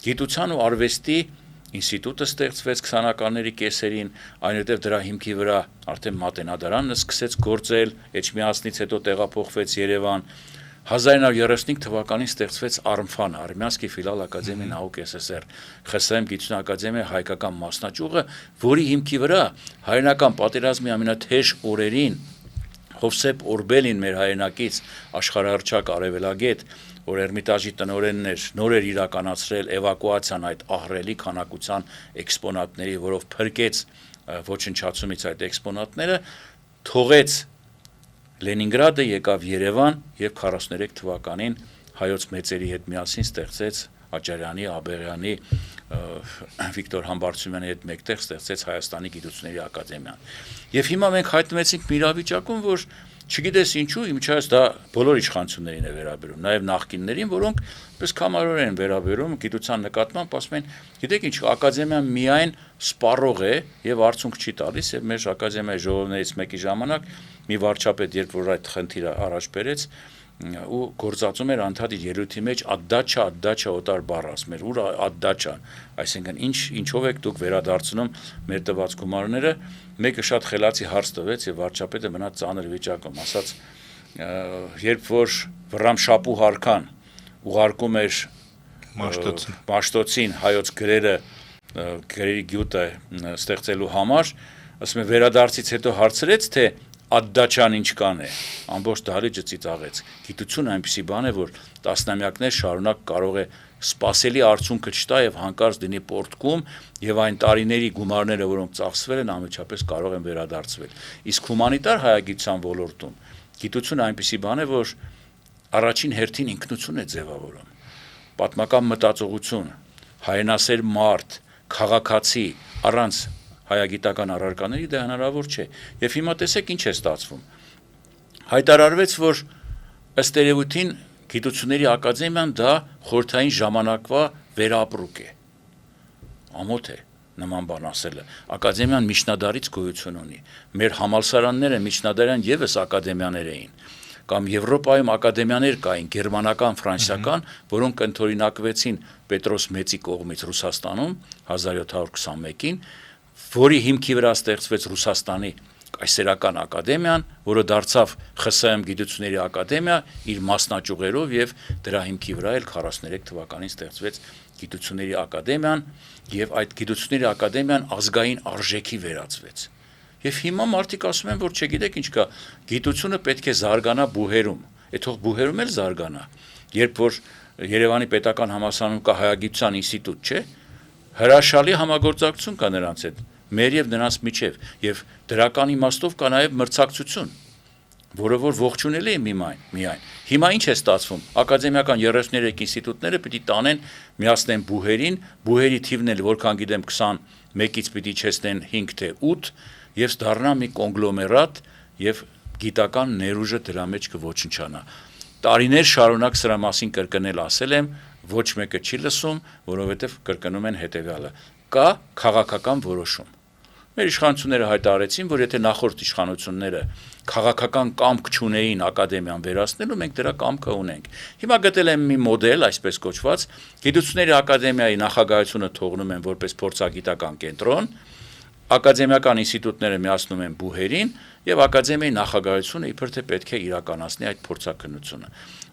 Speaker 2: գիտության ու արվեստի ինստիտուտը ստեղծվեց 20-ականների կեսերին, այնուհետև դրա հիմքի վրա արդեն մատենադարանն սկսեց գործել, Էջմիածնից հետո տեղափոխվեց Երևան, 1935 թվականին ստեղծվեց Արմֆան, Արմյանսկի ֆիլիալ Ակադեմիա Նաուկ ՍՍՍР, ԽՍՀՄ գիտություն ակադեմիա հայկական մասնաճյուղը, որի հիմքի վրա հայրենական պատերազմի ամենաթեժ օրերին Հովսեփ Օրբելին, մեր հայրենակից աշխարհահռչակ արևելագետ, որ Էրմիտաժի տնօրենն էր, նոր էր իրականացրել էվակուացիան այդ ահռելի քանակության էքսպոնատների, որով փրկեց ոչնչացումից այդ էքսպոնատները, թողեց Լենինգրադը, եկավ Երևան եւ 43 թվականին հայոց մեծերի հետ միասին ստեղծեց Աճարյանի, Աբեղյանի, Վիկտոր Համբարձումյանի հետ մեկտեղ ստեղծեց Հայաստանի գիտությունների ակադեմիան։ Եվ հիմա մենք հայտնվեցինք մի իրավիճակում, որ չգիտես ինչու, իմիջիայլոց դա բոլոր իշխանություններին է վերաբերում, նաև նախկիններին, որոնք պես կամարորեն են վերաբերում գիտության նկատմամբ, ասում են, գիտեք ինչ, ակադեմիան միայն սպառող է եւ արդյունք չի տալիս, եւ մեր ակադեմիայի ժողովներից մեկի ժամանակ մի վարչապետ, երբ որ այդ խնդիրը առաջ բերեց, ու գործածում էր անդադ իր ելույթի մեջ ադդաչա օտար բառ ասում էր, ուր ադդաչա, այսինքն ինչով եք դուք վերադարձնում մեր տված գումարները, մեկը շատ խելացի հարց տվեց եւ վարչապետը մնաց ծանր վիճակում, ասաց, երբ որ Վռամշապու Հարքան ուղարկում էր Մաշտոցին հայոց գրերի գյուտը ստեղծելու համար, ասում է վերադարձից հետո հարցրեց, թե ադդաչան ինչ կան է, ամբողջ դահլիճը ծիծաղեց։ Գիտությունը այնպիսի բան է, որ տասնամյակներ շարունակ կարող է սպասելի արդյունքը չտա եւ հանկարծ դնի պորտկում եւ այն տարիների գումարները, որոնք ծախսվել են, անմիջապես կարող են վերադարձվել։ Իսկ հումանիտար հայագիտության ոլորտում գիտությունը այնպիսի բան է, որ առաջին հերթին ինքնություն է ձևավորում, պատմական մտածողություն, հայրենասեր մարդ, քաղաքացի, առանց հայագիտական առարկաների դա հնարավոր չէ։ Եվ հիմա տեսեք ինչ է ստացվում։ Հայտարարվեց, որ ըստ երևույթին Գիտությունների ակադեմիան դա խորհրդային ժամանակվա վերապրուկ է։ Ամոթ է նման բան ասելը։ Ակադեմիան միջնադարից գոյություն ունի։ Մեր համալսարանները միջնադարյան եւս ակադեմիաներ էին, կամ Եվրոպայում ակադեմիաներ կային, գերմանական, ֆրանսիական, որոնք ընդօրինակվեցին Պետրոս Մեծի կողմից Ռուսաստանում 1721-ին, որի հիմքի վրա ստեղծվեց Ռուսաստանի կայսերական ակադեմիան, որը դարձավ ԽՍՀՄ գիտությունների ակադեմիա իր մասնաճյուղերով եւ դրա հիմքի վրա էլ 43 թվականին ստեղծվեց գիտությունների ակադեմիան եւ այդ գիտությունների ակադեմիան ազգային արժեքի վերածվեց։ Եվ հիմա մարդիկ ասում են, որ չգիտեք ինչ կա, գիտությունը պետք է զարգանա բուհերում, այդ թող բուհերում էլ զարգանա, երբ որ Երևանի պետական համալսարանում կա հայագիտության ինստիտուտ, չէ, հրաշալի համագործակցություն կա նրանց հետ, մեր եւ նրանց միջև, եւ դրական իմաստով կա նաեւ մրցակցություն, որը որ ողջունելի է միայն։ Հիմա ինչ է ստացվում, ակադեմիական 33 ինստիտուտները պիտի տանեն, միացնեն բուհերին, բուհերի թիվն էլ որքան գիտեմ 21-ից պիտի չեսնեն 5 թե 8 եւ դառնա մի կոնգլոմերատ եւ գիտական ներուժը դրա մեջ կոչնչանա։ Տարիներ շարունակ սրա մասին կրկնել ասել եմ, ոչ մեկը չի լսում, որովհետեւ կրկնում են հետեւյալը. կա քաղաքական որոշում։ Մեր իշխանությունները հայտարարեցին, որ եթե նախորդ իշխանությունները քաղաքական կամք չունեին ակադեմիան վերացնելու, մենք դրա կամքը ունենք։ Հիմա գտել եմ մի մոդել, այսպես կոչված, գիտությունների ակադեմիայի նախագահությունը թողնում են որպես փորձագիտական կենտրոն, ակադեմիական ինստիտուտները միացնում են բուհերին եւ ակադեմիայի նախագահությունը իբր թե պետք է իրականացնի այդ փորձաքննությունը։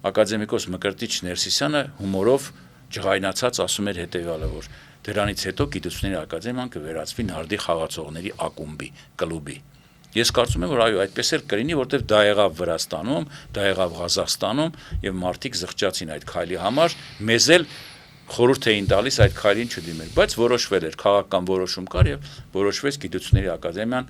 Speaker 2: Ակադեմիկոս Մկրտիչ Ներսիսյանը հումորով ջղայնացած ասում էր հետեւյալը, որ դրանից հետո գիտությունների ակադեմիան կվերածվի նարդի խաղացողների ակումբի, կլուբի։ Ես կարծում եմ, որ այո, այդպես էլ կլինի, որտեղ դա եղավ Վրաստանում, դա եղավ Ղազախստանում եւ մարդիկ զղջացին այդ քայլի համար, մեզ էլ խորհուրդ էին տալիս այդ քայլին չդիմել, բայց որոշվել էր, քաղաքական որոշում կար եւ որոշվեց գիտությունների ակադեմիան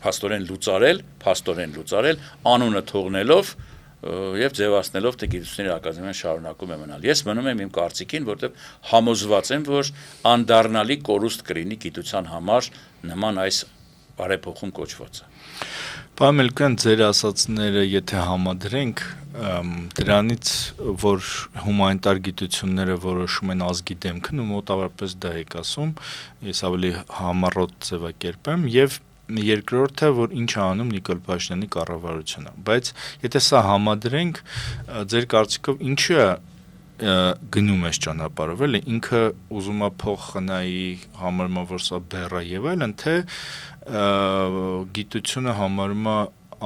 Speaker 2: փաստորեն լուծարել, անունը թողնելով եւ ձևացնելով թե գիտությունների ակադեմիան շարունակում է մնալ։ Ես մնում եմ իմ կարծիքին, որտեղ համոզված եմ, որ անդառնալի կորուստ կլինի գիտության համար նման այս բարեփոխում կոչվածը։
Speaker 1: Պարոն Մելիքյան, ձեր ասածները եթե համադրենք, դրանից որ հումանիտար գիտությունները որոշում են ազգի դեմքն ու մոտավորապես դա եք ասում, ես ավելի համառոտ ձևակերպեմ եւ երկրորդը, որ ինչ է անում Նիկոլ Փաշինյանի կառավարությունը, բայց եթե սա համադրենք, ձեր կարծիքով ինչը գնում է ճանապարհով, էլի ինքը ուզում է փող խնայի, համարում է, որ սա բեռ է եւ այլն, թե գիտությունը համարում է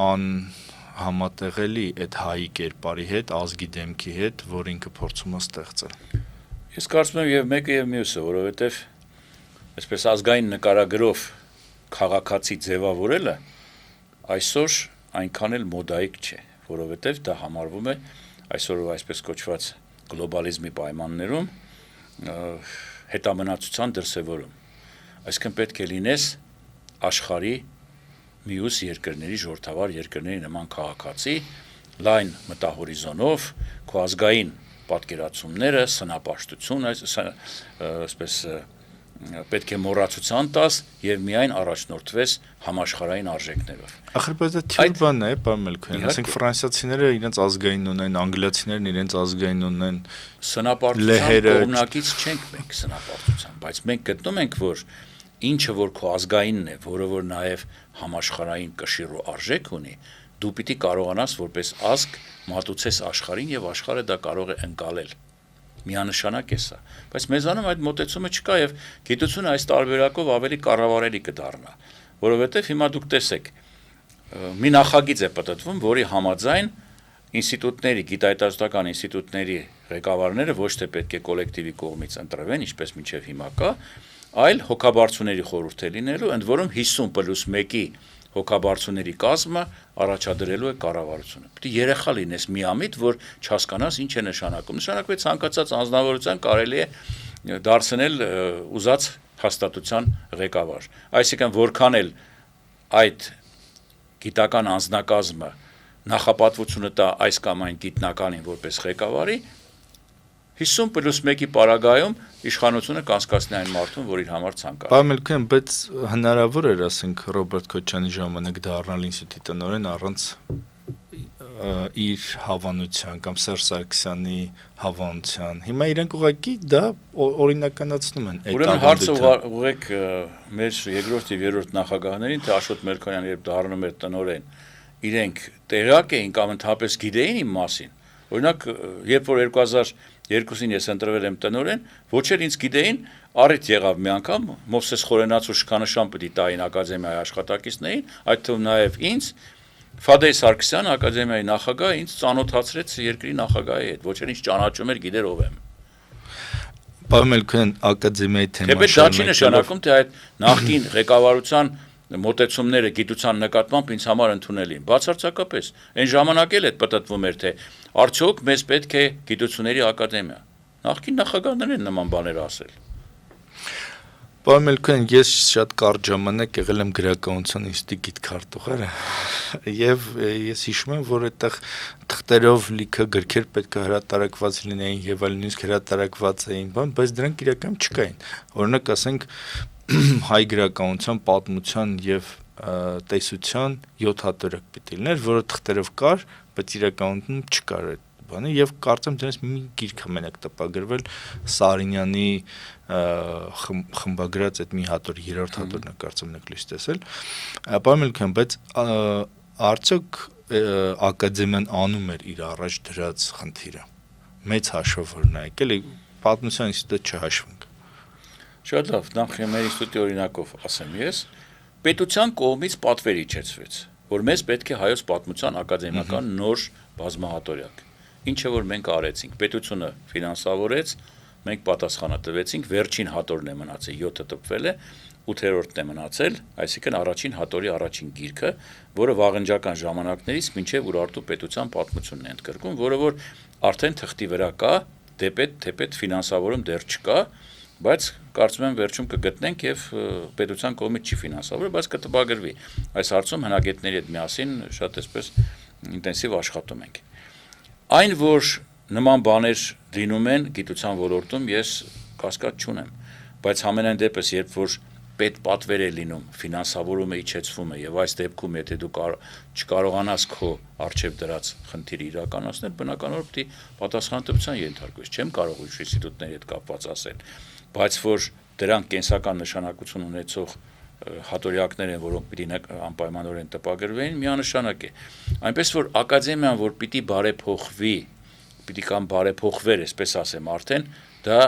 Speaker 1: անհամատեղելի այդ հայի կերպարի հետ, ազգի դեմքի հետ, որ ինքը փորձում է ստեղծել։
Speaker 2: Ես կարծում եմ եւ մեկը եւ մյուսը, որովհետեւ այսպես ազգային նկարագրով քաղաքացի ձևավորելը այսօր այնքան էլ մոդայիկ չէ, որովհետև դա համարվում է այսօրվա այսպես կոչված գլոբալիզմի պայմաններում հետամնացության դրսևորում։ Այսինքն պետք է լինես աշխարհի մյուս երկրների ժողովրդավար երկրների նման քաղաքացի, լայն մտահորիզոնով, քո ազգային պատկերացումները, սնապաշտություն, այսպես պետք է մոռացության տաս եւ միայն առաջնորդվես համաշխարհային արժեքներով։
Speaker 1: Ախր բայց դա թյուր բան է, պարոն Մելիքյան, ասենք ֆրանսիացիները իրենց ազգային ունեն, անգլիացիներն իրենց ազգային ունեն,
Speaker 2: սնապարտության կողմնակից չենք մենք սնապարտության, բայց մենք գտնում ենք, որ ինչը որ քո ազգայինն է, որը որ նաեւ համաշխարհային կշիռ ու արժեք ունի, դու պիտի կարողանաս որպես ազգ մատուցես աշխարհին եւ աշխարհը դա կարող է ընկալել։ Միանշանակ է սա, բայց մեզանում այդ մոտեցումը չկա եւ գիտությունը այս տարբերակով ավելի կառավարելի կդառնա, որովհետեւ հիմա դուք տեսեք, մի նախագիծ է պատտվում, որի համաձայն ինստիտուտների, գիտահետազոտական ինստիտուտների ղեկավարները ոչ թե պետք է կոլեկտիվի կողմից ընտրվեն, ինչպես մինչև հիմա կա, այլ հոգաբարձուների խորհուրդ է լինելու, ընդ որում 50+1-ի հոգաբարձուների կազմը առաջադրելու է կառավարությունը։ Պետք է երեխա լինես միամիտ, որ չհասկանաս ինչ է նշանակում։ Նշանակում է ցանկացած անձնավորության կարելի է դարձնել ուզած հաստատության ղեկավար։ Այսինքն որքան էլ այդ գիտական անձնակազմը նախապատվությունը տա այս կամ այն գիտնականին որպես ղեկավարի, 50+1-ի պարագայում իշխանությունը կանցկացնի այն մարդուն, որ իր համար ցանկալի է։
Speaker 1: Պարոն Մելքոյան, բայց հնարավոր էր, ասենք, Ռոբերտ Քոչյանի ժամանակ դառնալ ինստիտուտի տնօրեն առանց իր հավանության կամ Սերժ Սարգսյանի հավանության։ Հիմա իրենք ուղղակի դա օրինականացնում են այդ
Speaker 2: Ուրեմն հարցը ուղղեք մեր երկրորդ եւ երրորդ նախագահներին, թե Աշոտ Մելքոյանը երբ դառնում էր տնօրեն, իրենք տեղյակ էին կամ ընդհանրապես գիտեին իմ մասին։ Օրինակ, երբ որ 2002-ին ես ընտրվել եմ տնօրեն, ոչ էլ ինձ գիտեին, առիթ եղավ մի անգամ Մովսես Խորենացու շքանշան պիտի տային ակադեմիայի աշխատակիցներին, այդ թվում նաև ինձ Ֆադեյ Սարգսյանը ակադեմիայի նախագահը ինձ ծանոթացրեց երկրի նախագահի հետ, ոչ էլ ինձ ճանաչում էր, գիտեր ով եմ։
Speaker 1: Պարոն Մելքոյան, ակադեմիայի թեման
Speaker 2: Թեպետ դա չի նշանակում, թե այդ նախկին ղեկավարության մոտեցումները գիտության նկատմամբ ինձ համար ընդունելի են։ Բացարձակապես, այն ժամանակ էլ այդ պատտվում էր, թե արդյոք մեզ պետք է գիտությունների ակադեմիա։ Նախկին նախագահներն են նման բաներ ասել։
Speaker 1: Պարոն Մելքոյան, ես շատ կարճ ժամանակ եղել եմ գրականության ինստիտուտի գիտքարտուղարը եւ ես հիշում եմ, որ այդտեղ թղթերով լիքը գրքեր պետք է հրատարակված լինեին եւ այլ նույնիսկ հրատարակված էին, բայց դրանք իրական չկային։ Օրինակ, ասենք, հայ գրականության, պատմության եւ տեսության 7 հատորակ պիտի լիներ, որը թղթերով կար, բայց իրականում չկար այդ բանը եւ կարծեմ դրանից մի գիրք է մենակ տպագրվել Սարինյանի խմբագրած այդ մի հատոր, երրորդ հատորն է կարծեմ նկլիշ տեսել։ Պարոն Մելքոյան, բայց արդյոք ակադեմիան անում էր իր առաջ դրած խնդիրը։ Մեծ հաշվով որ նայեք, էլի պատմության ինստիտուտը չհաշվենք։
Speaker 2: Շատ լավ, նախ մեր ինստիտուտի օրինակով ասեմ ես, պետության կողմից պատվեր իջեցվեց, որ մեզ պետք է հայոց պատմության ակադեմիական նոր բազմահատորյակ, ինչը որ մենք արեցինք, պետությունը ֆինանսավորեց, մենք պատասխանը տվեցինք, վերջին հատորն է մնացել, 7-ը տպվել է, 8-րդն է մնացել, այսինքն առաջին հատորի առաջին գիրքը, որը վաղնջական ժամանակներից մինչև Ուրարտու պետության պատմությունն է ընդգրկում, որը որ արդեն թղթի վրա կա, թեպետ ֆինանսավորում դեռ չկա, բայց կարծում եմ վերջում կգտնենք եւ պետության կողմից չի ֆինանսավորվել, բայց կտպագրվի։ Այս հարցում հնագետների հետ միասին շատ այսպես ինտենսիվ աշխատում ենք։ Այն, որ նման բաներ լինում են գիտության ոլորտում, ես կասկած չունեմ, բայց համենայն դեպս, երբ որ պետ պատվեր է լինում, ֆինանսավորումը իջեցվում է եւ այս դեպքում եթե դու չկարողանաս քո արժեվ դրած խնդիրը իրականացնել, բնականաբար պիտի պատասխանատվության ենթարկվես։ Չեմ կարող ուրիշ ինստիտուտների հետ կապված ասել, բայց որ դրանք կենսական նշանակություն ունեցող հատորյակներ են, որոնք պիտի անպայմանորեն տպագրվեն, միանշանակ է։ Այնպես որ ակադեմիան, որ պիտի բարեփոխվի, պիտի կամ բարեփոխվեր, այսպես ասեմ, արդեն դա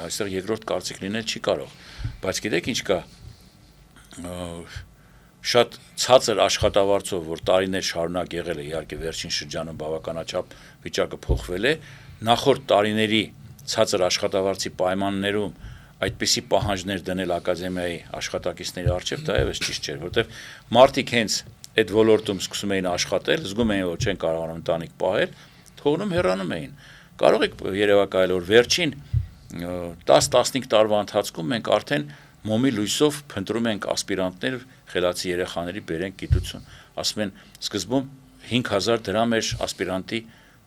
Speaker 2: այստեղ երկրորդ կարծիք լինել չի կարող։ Բայց գիտեք ինչ կա, շատ ցածր աշխատավարձով, որ տարիներ շարունակ եղել է, իհարկե վերջին շրջանում բավականաչափ վիճակը փոխվել է, նախորդ տարիների ցածր աշխատավարձի պայմաններում այդպիսի պահանջներ դնել ակադեմիայի աշխատակիցների առջև դա եւս ճիշտ չէր, որովհետեւ մարդիկ հենց այդ ոլորտում սկսում էին աշխատել, զգում էին, որ չեն կարողանում ընտանիք պահել, թողնում հեռանում էին։ Կարող եք երևակայել, որ վերջին 10-15 տարվա ընթացքում մենք արդեն մոմի լույսով փնտրում ենք ասպիրանտներ, խելացի երեխաների բերենք գիտություն։ Ասում են, սկզբում 5000 դրամ էր ասպիրանտի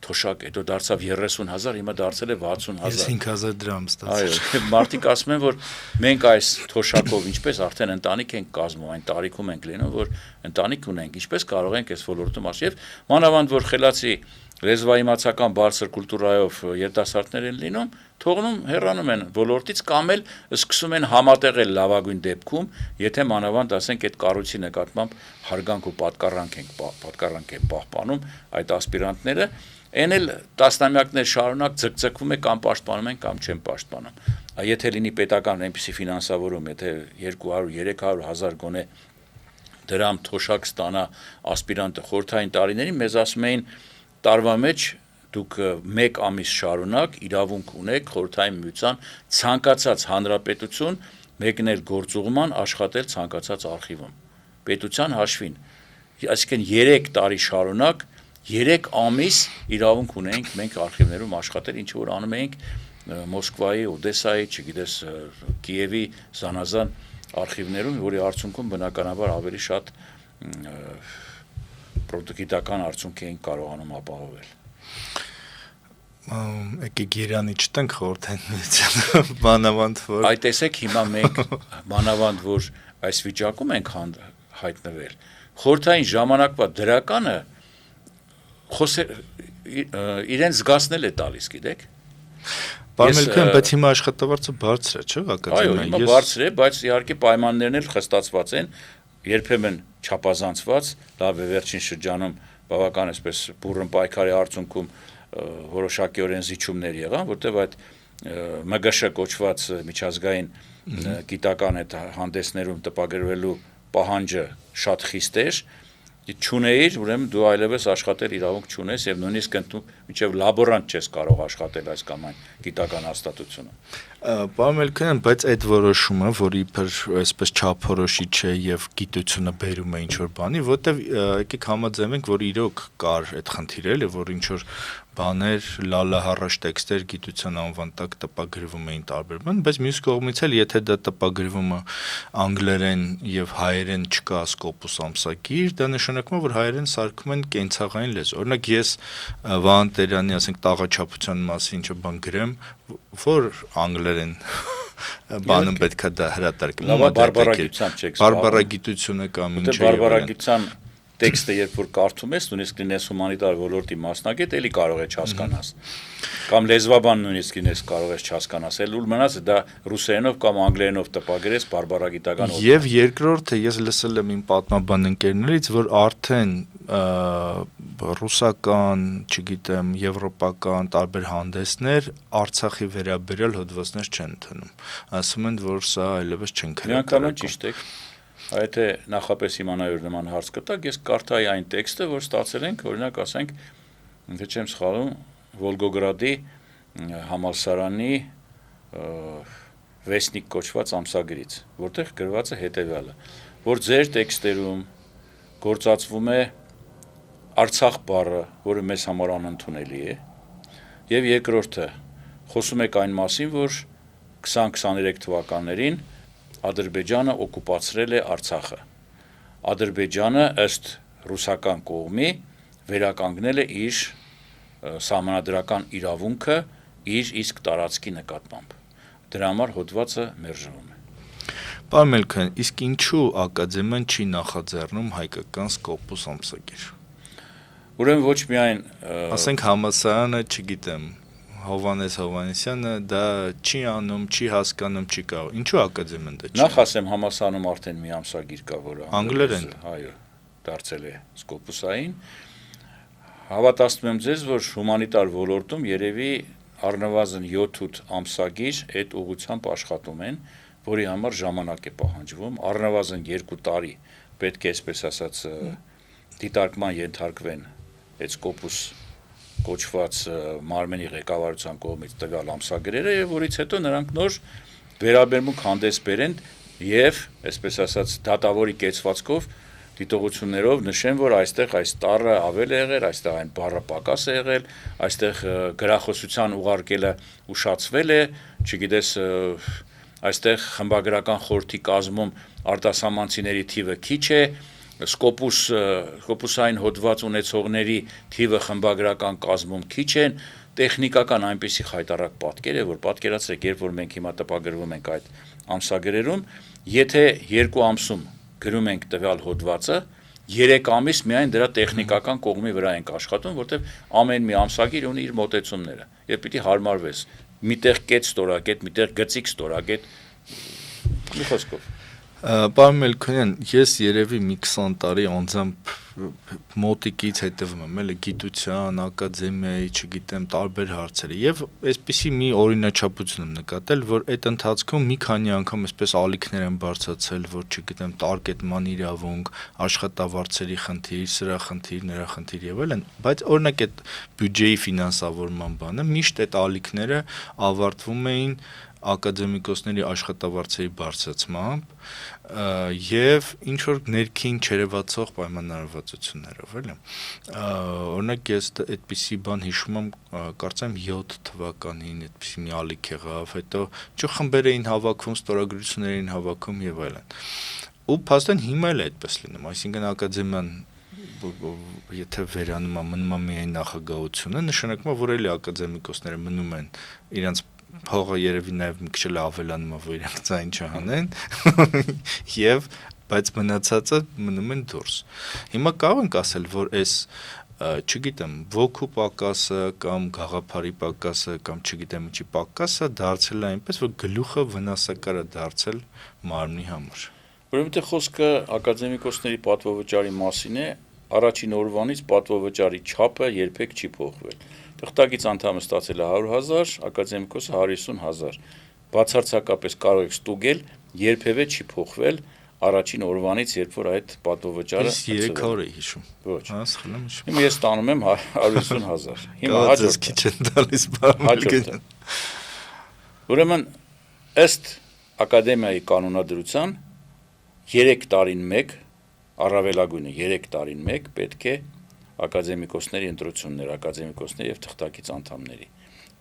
Speaker 2: թոշակ, հետո դարձավ 30,000, հիմա դարձել է 60,000։
Speaker 1: Ես 5000 դրամ ստացա։
Speaker 2: Այո, մարդիկ ասում են, որ մենք այս թոշակով ինչպես արդեն ընտանիք ենք կազմում, այն տարիքում ենք լինում, որ ընտանիք ունենք, ինչպես կարող ենք այս ոլորտում ասել, եւ մանավանդ որ խելացի լեզվաիմացական բարձր կուլտուրայով երիտասարդներ են լինում, թողնում հեռանում են ոլորտից կամ էլ սկսում են համատեղել լավագույն դեպքում, եթե մանավանդ ասենք այդ կառույցի նկատմամբ հարգանք ու պատկառանք են պահպանում այդ ասպիրանտները, այն էլ տասնամյակներ շարունակ ձգձգվում է կամ պաշտպանում են կամ չեն պաշտպանում։ Եթե լինի պետական այնպիսի ֆինանսավորում, եթե 200-300,000 գոնե դրամ թոշակ ստանա ասպիրանտը խորհրդային տարիներին, մեզ ասում էին տարվա մեջ դուք 1 ամիս շարունակ իրավունք ունեք խորհրդային միության ցանկացած հանրապետություն մեկնել գործուղման աշխատել ցանկացած արխիվում պետության հաշվին այսինքն 3 տարի շարունակ 3 ամիս իրավունք ունենք մենք արխիվներում աշխատել ինչ որ անում էինք Մոսկվայի, Օդեսայի, չգիտես Կիևի զանազան արխիվներում որի արդյունքում բնականաբար ավելի շատ գիտական արդյունք էին կարողանում ապահովել։
Speaker 1: Եկեք Իրանի չտենք խորհրդային միությանը, մանավանդ որ
Speaker 2: Այդ տեսեք հիմա մենք մանավանդ որ այս վիճակում ենք հայտնվել, խորհրդային ժամանակվա դրականը իրեն զգացնել է տալիս, գիտեք։
Speaker 1: Պարմելքան, բայց հիմա աշխատավարձը բարձր է, չէ՞,
Speaker 2: Այո, հիմա բարձր է, բայց իհարկե պայմաններն էլ խստացված են, երբեմն չափազանցված, լավ է վերջին շրջանում բավական այսպես բուրըն պայքարի արդյունքում որոշակիորեն զիջումներ եղան, որտեղ այդ ՄԳՇ կոչված միջազգային գիտական այդ հանդեսներում տպագրվելու պահանջը շատ խիստ էր, չունեիր, ուրեմն դու այլևս աշխատել իրավունք չունես եւ նույնիսկ մինչեւ լաբորանտ չես կարող աշխատել այս կամ այն գիտական հաստատությունը։
Speaker 1: Պարմելքան, բայց այդ որոշումը, որ իբր այսպես չափորոշիչ է եւ գիտությունը բերում է ինչ որ բանի, որտեվ եկեք համաձայնենք, որ իրոք կար այդ խնդիրը, էլի, որ ինչ որ բաներ, լալահառաշ տեքստեր գիտության անվան տակ տպագրվում էին տարբեր բան, բայց մյուս կողմից էլ եթե դա տպագրվում է անգլերեն եւ հայերեն չկա Scopus ամսագիր, դա նշանակում է, որ հայերեն սարքում են կենցաղային լեզու։ Օրինակ ես Վահան Տերյանի, ասենք, տաղաչափության մասին ինչ բան գրեմ, որ անգլերեն բանում պետքա դա հրատարակեմ։
Speaker 2: Լավ, բարբարագիտությամբ չեք զբաղվում։
Speaker 1: Բարբարագիտությունը կամ ինչ է։
Speaker 2: Բարբարագիտության տեքստը երբ որ կարդում ես, նույնիսկ լինես հումանիտար ոլորտի մասնագետ, էլի կարող ես չհասկանաս։ Կամ լեզվաբան նույնիսկ լինես կարող ես չհասկանաս, էլ ուր մնաց դա ռուսերենով կամ անգլերենով տպագրես բարբարագիտական օգուտ։
Speaker 1: Եվ երկրորդը ես լսել եմ իմ պատմաբան ընկերներից, որ արդեն ռուսական, չգիտեմ, եվրոպական տարբեր հանդեսներ Արցախի վերաբերյալ հոդվածներ չեն ընդունում։ Ասում են, որ սա այլևս չեն
Speaker 2: քրեական։ Ճիշտ է։ Եթե նախապես իմանայր նման հարց կտակ, ես կարդայի այն տեքստը, որ ստացել ենք, օրինակ ասենք, եթե չեմ սխալվում, Վոլգոգրադի համալսարանի Վեսնիկ կոչված ամսագրից, որտեղ գրված է հետևյալը, որ ձեր տեքստերում գործածվում է Արցախ բառը, որը մեզ համար անընդունելի է, եւ երկրորդը խոսում եք այն մասին, որ 2023 թվականներին Ադրբեջանը օկուպացրել է Արցախը։ Ադրբեջանը ըստ ռուսական կողմի վերականգնել է իր սահմանադրական իրավունքը իր իսկ տարածքի նկատմամբ։ Դրա համար հոդվածը մերժվում է։
Speaker 1: Պարմելքան, իսկ ինչու ակադեմիան չի նախաձեռնում հայկական Scopus ամսագիր։
Speaker 2: Ուրեմն ոչ միայն
Speaker 1: ասենք համալսարանը, չգիտեմ, Հովանես Հովանեսյանը դա չի անում, չի հասկանում, չի կարող։ Ինչու ակադեմիան դա չի։
Speaker 2: Նախ ասեմ, համալսարանում արդեն մի ամսագիր կա, որը
Speaker 1: անգլերեն,
Speaker 2: այո, դարձել է Scopus-ային։ Հավատացնում եմ ձեզ, որ հումանիտար ոլորտում երևի առնվազն 7-8 ամսագիր այդ ուղղությամբ աշխատում են, որի համար ժամանակ է պահանջվում, առնվազն 2 տարի պետք է, այսպես ասած, դիտարկման ենթարկվեն այդ Scopus կոչված մարմենի ղեկավարության կողմից տվյալ ամսագրերը եւ որից հետո նրանք նոր վերաբերմունք հանդես բերեն եւ, այսպես ասած, դատավորի կեցվածքով դիտողություններով նշեն, որ այստեղ այս տառը ավել է եղել, այստեղ այն բառը պակաս է եղել, այստեղ գրախոսության ուղարկելը ուշացվել է, չգիտես, այստեղ խմբագրական խորհրդի կազմում արտասահմանցիների թիվը քիչ է, Scopus-ային հոդված ունեցողների թիվը խմբագրական կազմում քիչ են, տեխնիկական այնպիսի խայտառակ պատկեր է, որ պատկերացրեք, երբ որ մենք հիմա տպագրվում ենք այդ ամսագրերում, եթե 2 ամսում գրում ենք տվյալ հոդվածը, 3 ամիս միայն դրա տեխնիկական կողմի վրա ենք աշխատում, որտեղ ամեն մի ամսագիր ունի իր մոտեցումները, եւ պիտի հարմարվես։ Միտեղ կետ ստորակետ, միտեղ գծիկ ստորակետ, մի խոսքով։
Speaker 1: Պարոն Մելքոնյան, ես երևի մի 20 տարի անձամբ մոտիկից հետևում եմ, էլի գիտության, ակադեմիայի, չգիտեմ, տարբեր հարցերի եւ այսպիսի մի օրինաչափություն եմ նկատել, որ այդ ընթացքում մի քանի անգամ այսպես ալիքներ են բարձրացել, որ չգիտեմ, տարկետման իրավունք, աշխատավարձերի խնդիր, սրա խնդիր, նրա խնդիր եւ այլն, բայց օրինակ այդ բյուջեի ֆինանսավորման բանը միշտ այդ ալիքները ավարտվում էին ակադեմիկոսների աշխատավարձերի բարձրացմամբ եւ ինչ որ ներքին չերևացող պայմանավորվածություններով, էլի։ Օրինակ ես այդպիսի բան հիշում եմ, կարծեմ 7 թվականին այդպիսի մի ալիք եղավ, հետո ինչ խմբեր էին հավաքում, ստորագրություններ էին հավաքում եւ այլն։ Ու փաստորեն հիմա էլ է այդպես լինում, այսինքն ակադեմիան եթե վերանում է մնում է միայն նախագահությունը, նշանակում է, որ էլի ակադեմիկոսները մնում են իրենց փողը երևի նաև մի քիչ էլ ավելանում է, որ իրենք ցայն չհանեն եւ բայց մնացածը մնում են դուրս։ Հիմա կարող ենք ասել, որ այս չգիտեմ, ոգու պակասը կամ գաղափարի պակասը կամ չգիտեմ ինչի պակասը դարձել է այնպես, որ գլուխը վնասակար է դարձել մարմնի համար։
Speaker 2: Ուրեմն խոսքը ակադեմիկոսների պատվովճարի մասին է, առաջին օրվանից պատվովճարի չափը երբեք չի փոխվել։ Թղթակից անդամը ստացել է 100,000, ակադեմիկոսը 150,000։ Բացարձակապես կարող եք ստուգել, երբևէ չի փոխվել առաջին օրվանից, երբ որ այդ պատվովճարը
Speaker 1: 3 օր է հիշում։
Speaker 2: Ոչ։
Speaker 1: Հա, սխալ եմ հիշում։
Speaker 2: Հիմա ես տանում եմ 150,000։ Հիմա
Speaker 1: հաջորդ քիչ են տալիս բառը։
Speaker 2: Ուրեմն ըստ ակադեմիայի կանոնադրության 3 տարին 1 առավելագույնը 3 տարին 1 պետք է ակադեմիկոսների ընտրություններ, ակադեմիկոսների եւ թղթակից անդամների։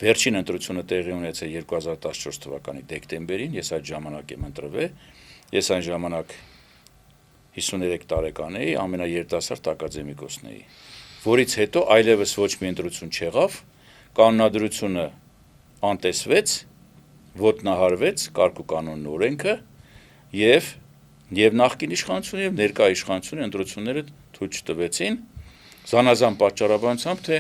Speaker 2: Վերջին ընտրությունը տեղի ունեցել 2014 թվականի դեկտեմբերին, ես այդ ժամանակ եմ ընտրվել, ես այն ժամանակ 53 տարեկան էի, ամենաերիտասարդ ակադեմիկոսն էի, որից հետո այլևս ոչ մի ընտրություն չեղավ, կանոնադրությունը անտեսվեց, ոտնահարվեց կարգ ու կանոնն օրենքը եւ նախկին իշխանությունը եւ ներկա իշխանությունը ընտրությունները թույլ չտվեցին, զանազան պատճառաբանությամբ, թե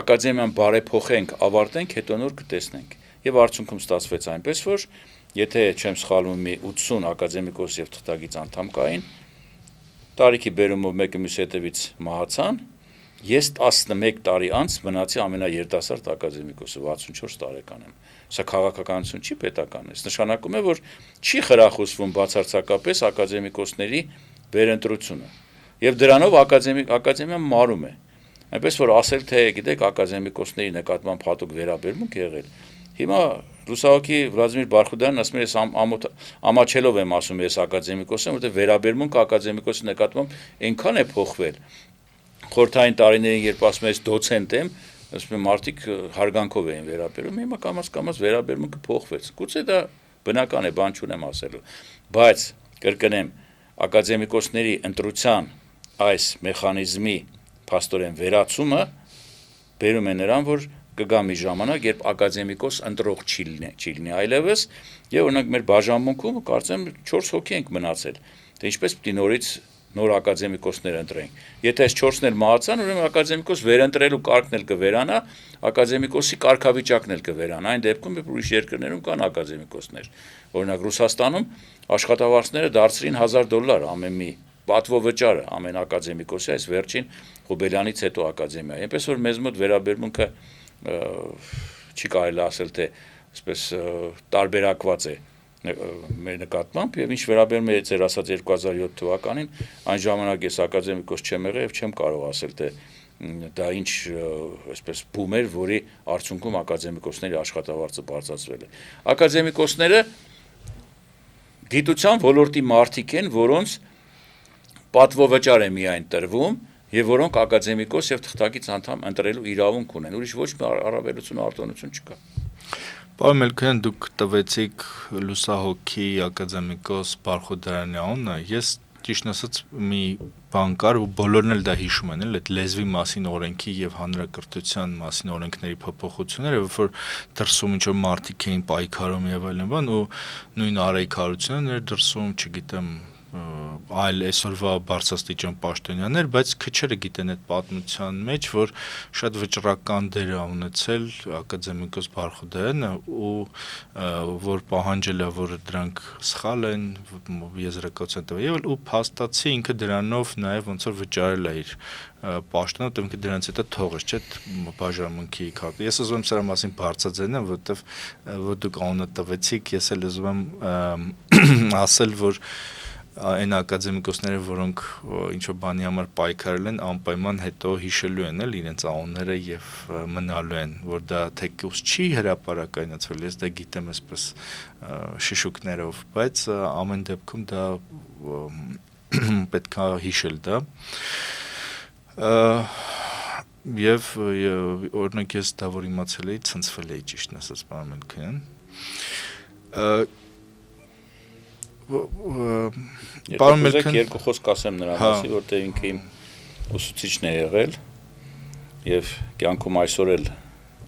Speaker 2: ակադեմիան բարեփոխենք, ավարտենք, հետո նոր կտեսնենք։ Եվ արդյունքում ստացվեց այնպես, որ եթե չեմ սխալվում, մի 80 ակադեմիկոս եւ թղթակից անդամ կային, տարիքի բերումով մեկը մյուս հետևից մահացան, ես 11 տարի անց մնացի ամենաերիտասարդ ակադեմիկոսը, 64 տարեկան եմ։ Սա քաղաքականություն չի պետական, այս նշանակում է, որ չի խրախուսվում բացարձակապես ակադեմիկոսների վերընտրությունը։ Եվ դրանով ակադեմիան մարում է։ Այնպես որ ասել, թե գիտեք, ակադեմիկոսների նկատմամբ հատուկ վերաբերմունք եղել։ Հիմա լուսահոգի Վլադիմիր Բարխուդյանն ասում է, ես ամաչելով եմ ասում, ես ակադեմիկոս եմ, որտեղ վերաբերմունքը ակադեմիկոսի նկատմամբ այնքան է փոխվել։ Խորհրդային տարիներին, երբ ասում ես դոցենտ եմ, ասում եմ մարդիկ հարգանքով էին վերաբերում, հիմա կամաց վերաբերմունքը փոխվեց։ Գուցե դա բնական է, բան չունեմ ասելու, բայց կրկնեմ, ակադեմիկոսների ընտրության այս մեխանիզմի փաստորեն վերացումը բերում է նրան, որ կգա մի ժամանակ, երբ ակադեմիկոս ընտրող չի լինի այլևս, եւ օրինակ մեր բաժանմունքում կարծեմ 4 հոգի ենք մնացել։ Թե ինչպես պիտի նորից նոր ակադեմիկոսներ ընտրենք։ Եթե այս 4-ն էլ մահացան, ուրեմն ակադեմիկոս վերընտրելու կարգն էլ կվերանա, ակադեմիկոսի կարգավիճակն էլ կվերանա։ Այն դեպքում ուրիշ երկրներում կան ակադեմիկոսներ։ Օրինակ Ռուսաստանում աշխատավարձները դարձրին $1,000 ամեն մի պատվովճարը ամեն ակադեմիկոսի, այս վերջին Հոբելյանից հետո ակադեմիա։ Այնպես որ մեզ մոտ վերաբերմունքը չի կարելի ասել, թե այսպես տարբերակված է մեր նկատմամբ եւ ինչ վերաբերում է ձեր ասած 2007 թվականին, այն ժամանակ ես ակադեմիկոս չեմ եղել եւ չեմ կարող ասել, թե դա ինչ այսպես բում էր, որի արդյունքում ակադեմիկոսների աշխատավարձը բարձրացվել է։ Ակադեմիկոսները գիտության ոլորտի մարդիկ են, որոնց պատվովճար է միայն տրվում եւ որոնք ակադեմիկոս եւ թղթակից անդամ ընտրելու իրավունք ունեն, ուրիշ ոչ մի առավելություն արտոնություն չկա։
Speaker 1: Պարոն Մելքոյան, դուք տվեցիք լուսահոգի ակադեմիկոս Բարխուդյանի անունը, ես ճիշտ ասած մի բան կար, ու բոլորն էլ դա հիշում են, այդ լեզվի մասին օրենքի եւ հանրակրթության մասին օրենքների փոփոխությունները, որ դրսում ինչ որ մարդիկ էին պայքարում եւ այլն բան, ու նույն Արայիկ Հարությունյանն էր դրսում, չգիտեմ, այլ այսօրվա բարձրաստիճան պաշտոնյաներ, բայց քչերը գիտեն այդ պատմության մեջ, որ շատ վճռական դեր է ունեցել ակադեմիկոս Բարխուդյանը ու որ պահանջել է, որ դրանք սխալ են, եզրակացության տվել եւ ու փաստացի ինքը դրանով նաեւ ոնց որ վճարել է իր պաշտոնը, դե ինքը դրանից հետո թողեց, չէ՞, բաժանմունքի քարտը։ Ես ուզում եմ սրա մասին բարձրացնել, որովհետեւ որ դուք անունը տվեցիք, ես էլ ուզում եմ ասել, որ այն ակադեմիկոսները, որոնք ինչ-որ բանի համար պայքարել են, անպայման հետո հիշելու են իրենց անունները եւ մնալու են, որ դա թեկուզ չի հրապարակայնացվել, ես դա գիտեմ այսպես շշուկներով, բայց ամեն դեպքում դա պետք է հիշել դա։ Եվ օրինակ ես դա որ իմացել էի, ցնցվել էի ճիշտ ասած, պարոն Մելքոյան։
Speaker 2: Պարոն Մելքոյան, երկու խոսք ասեմ նրա մասին, որտեղ ինքը իմ ուսուցիչն է եղել եւ կյանքում այսօր էլ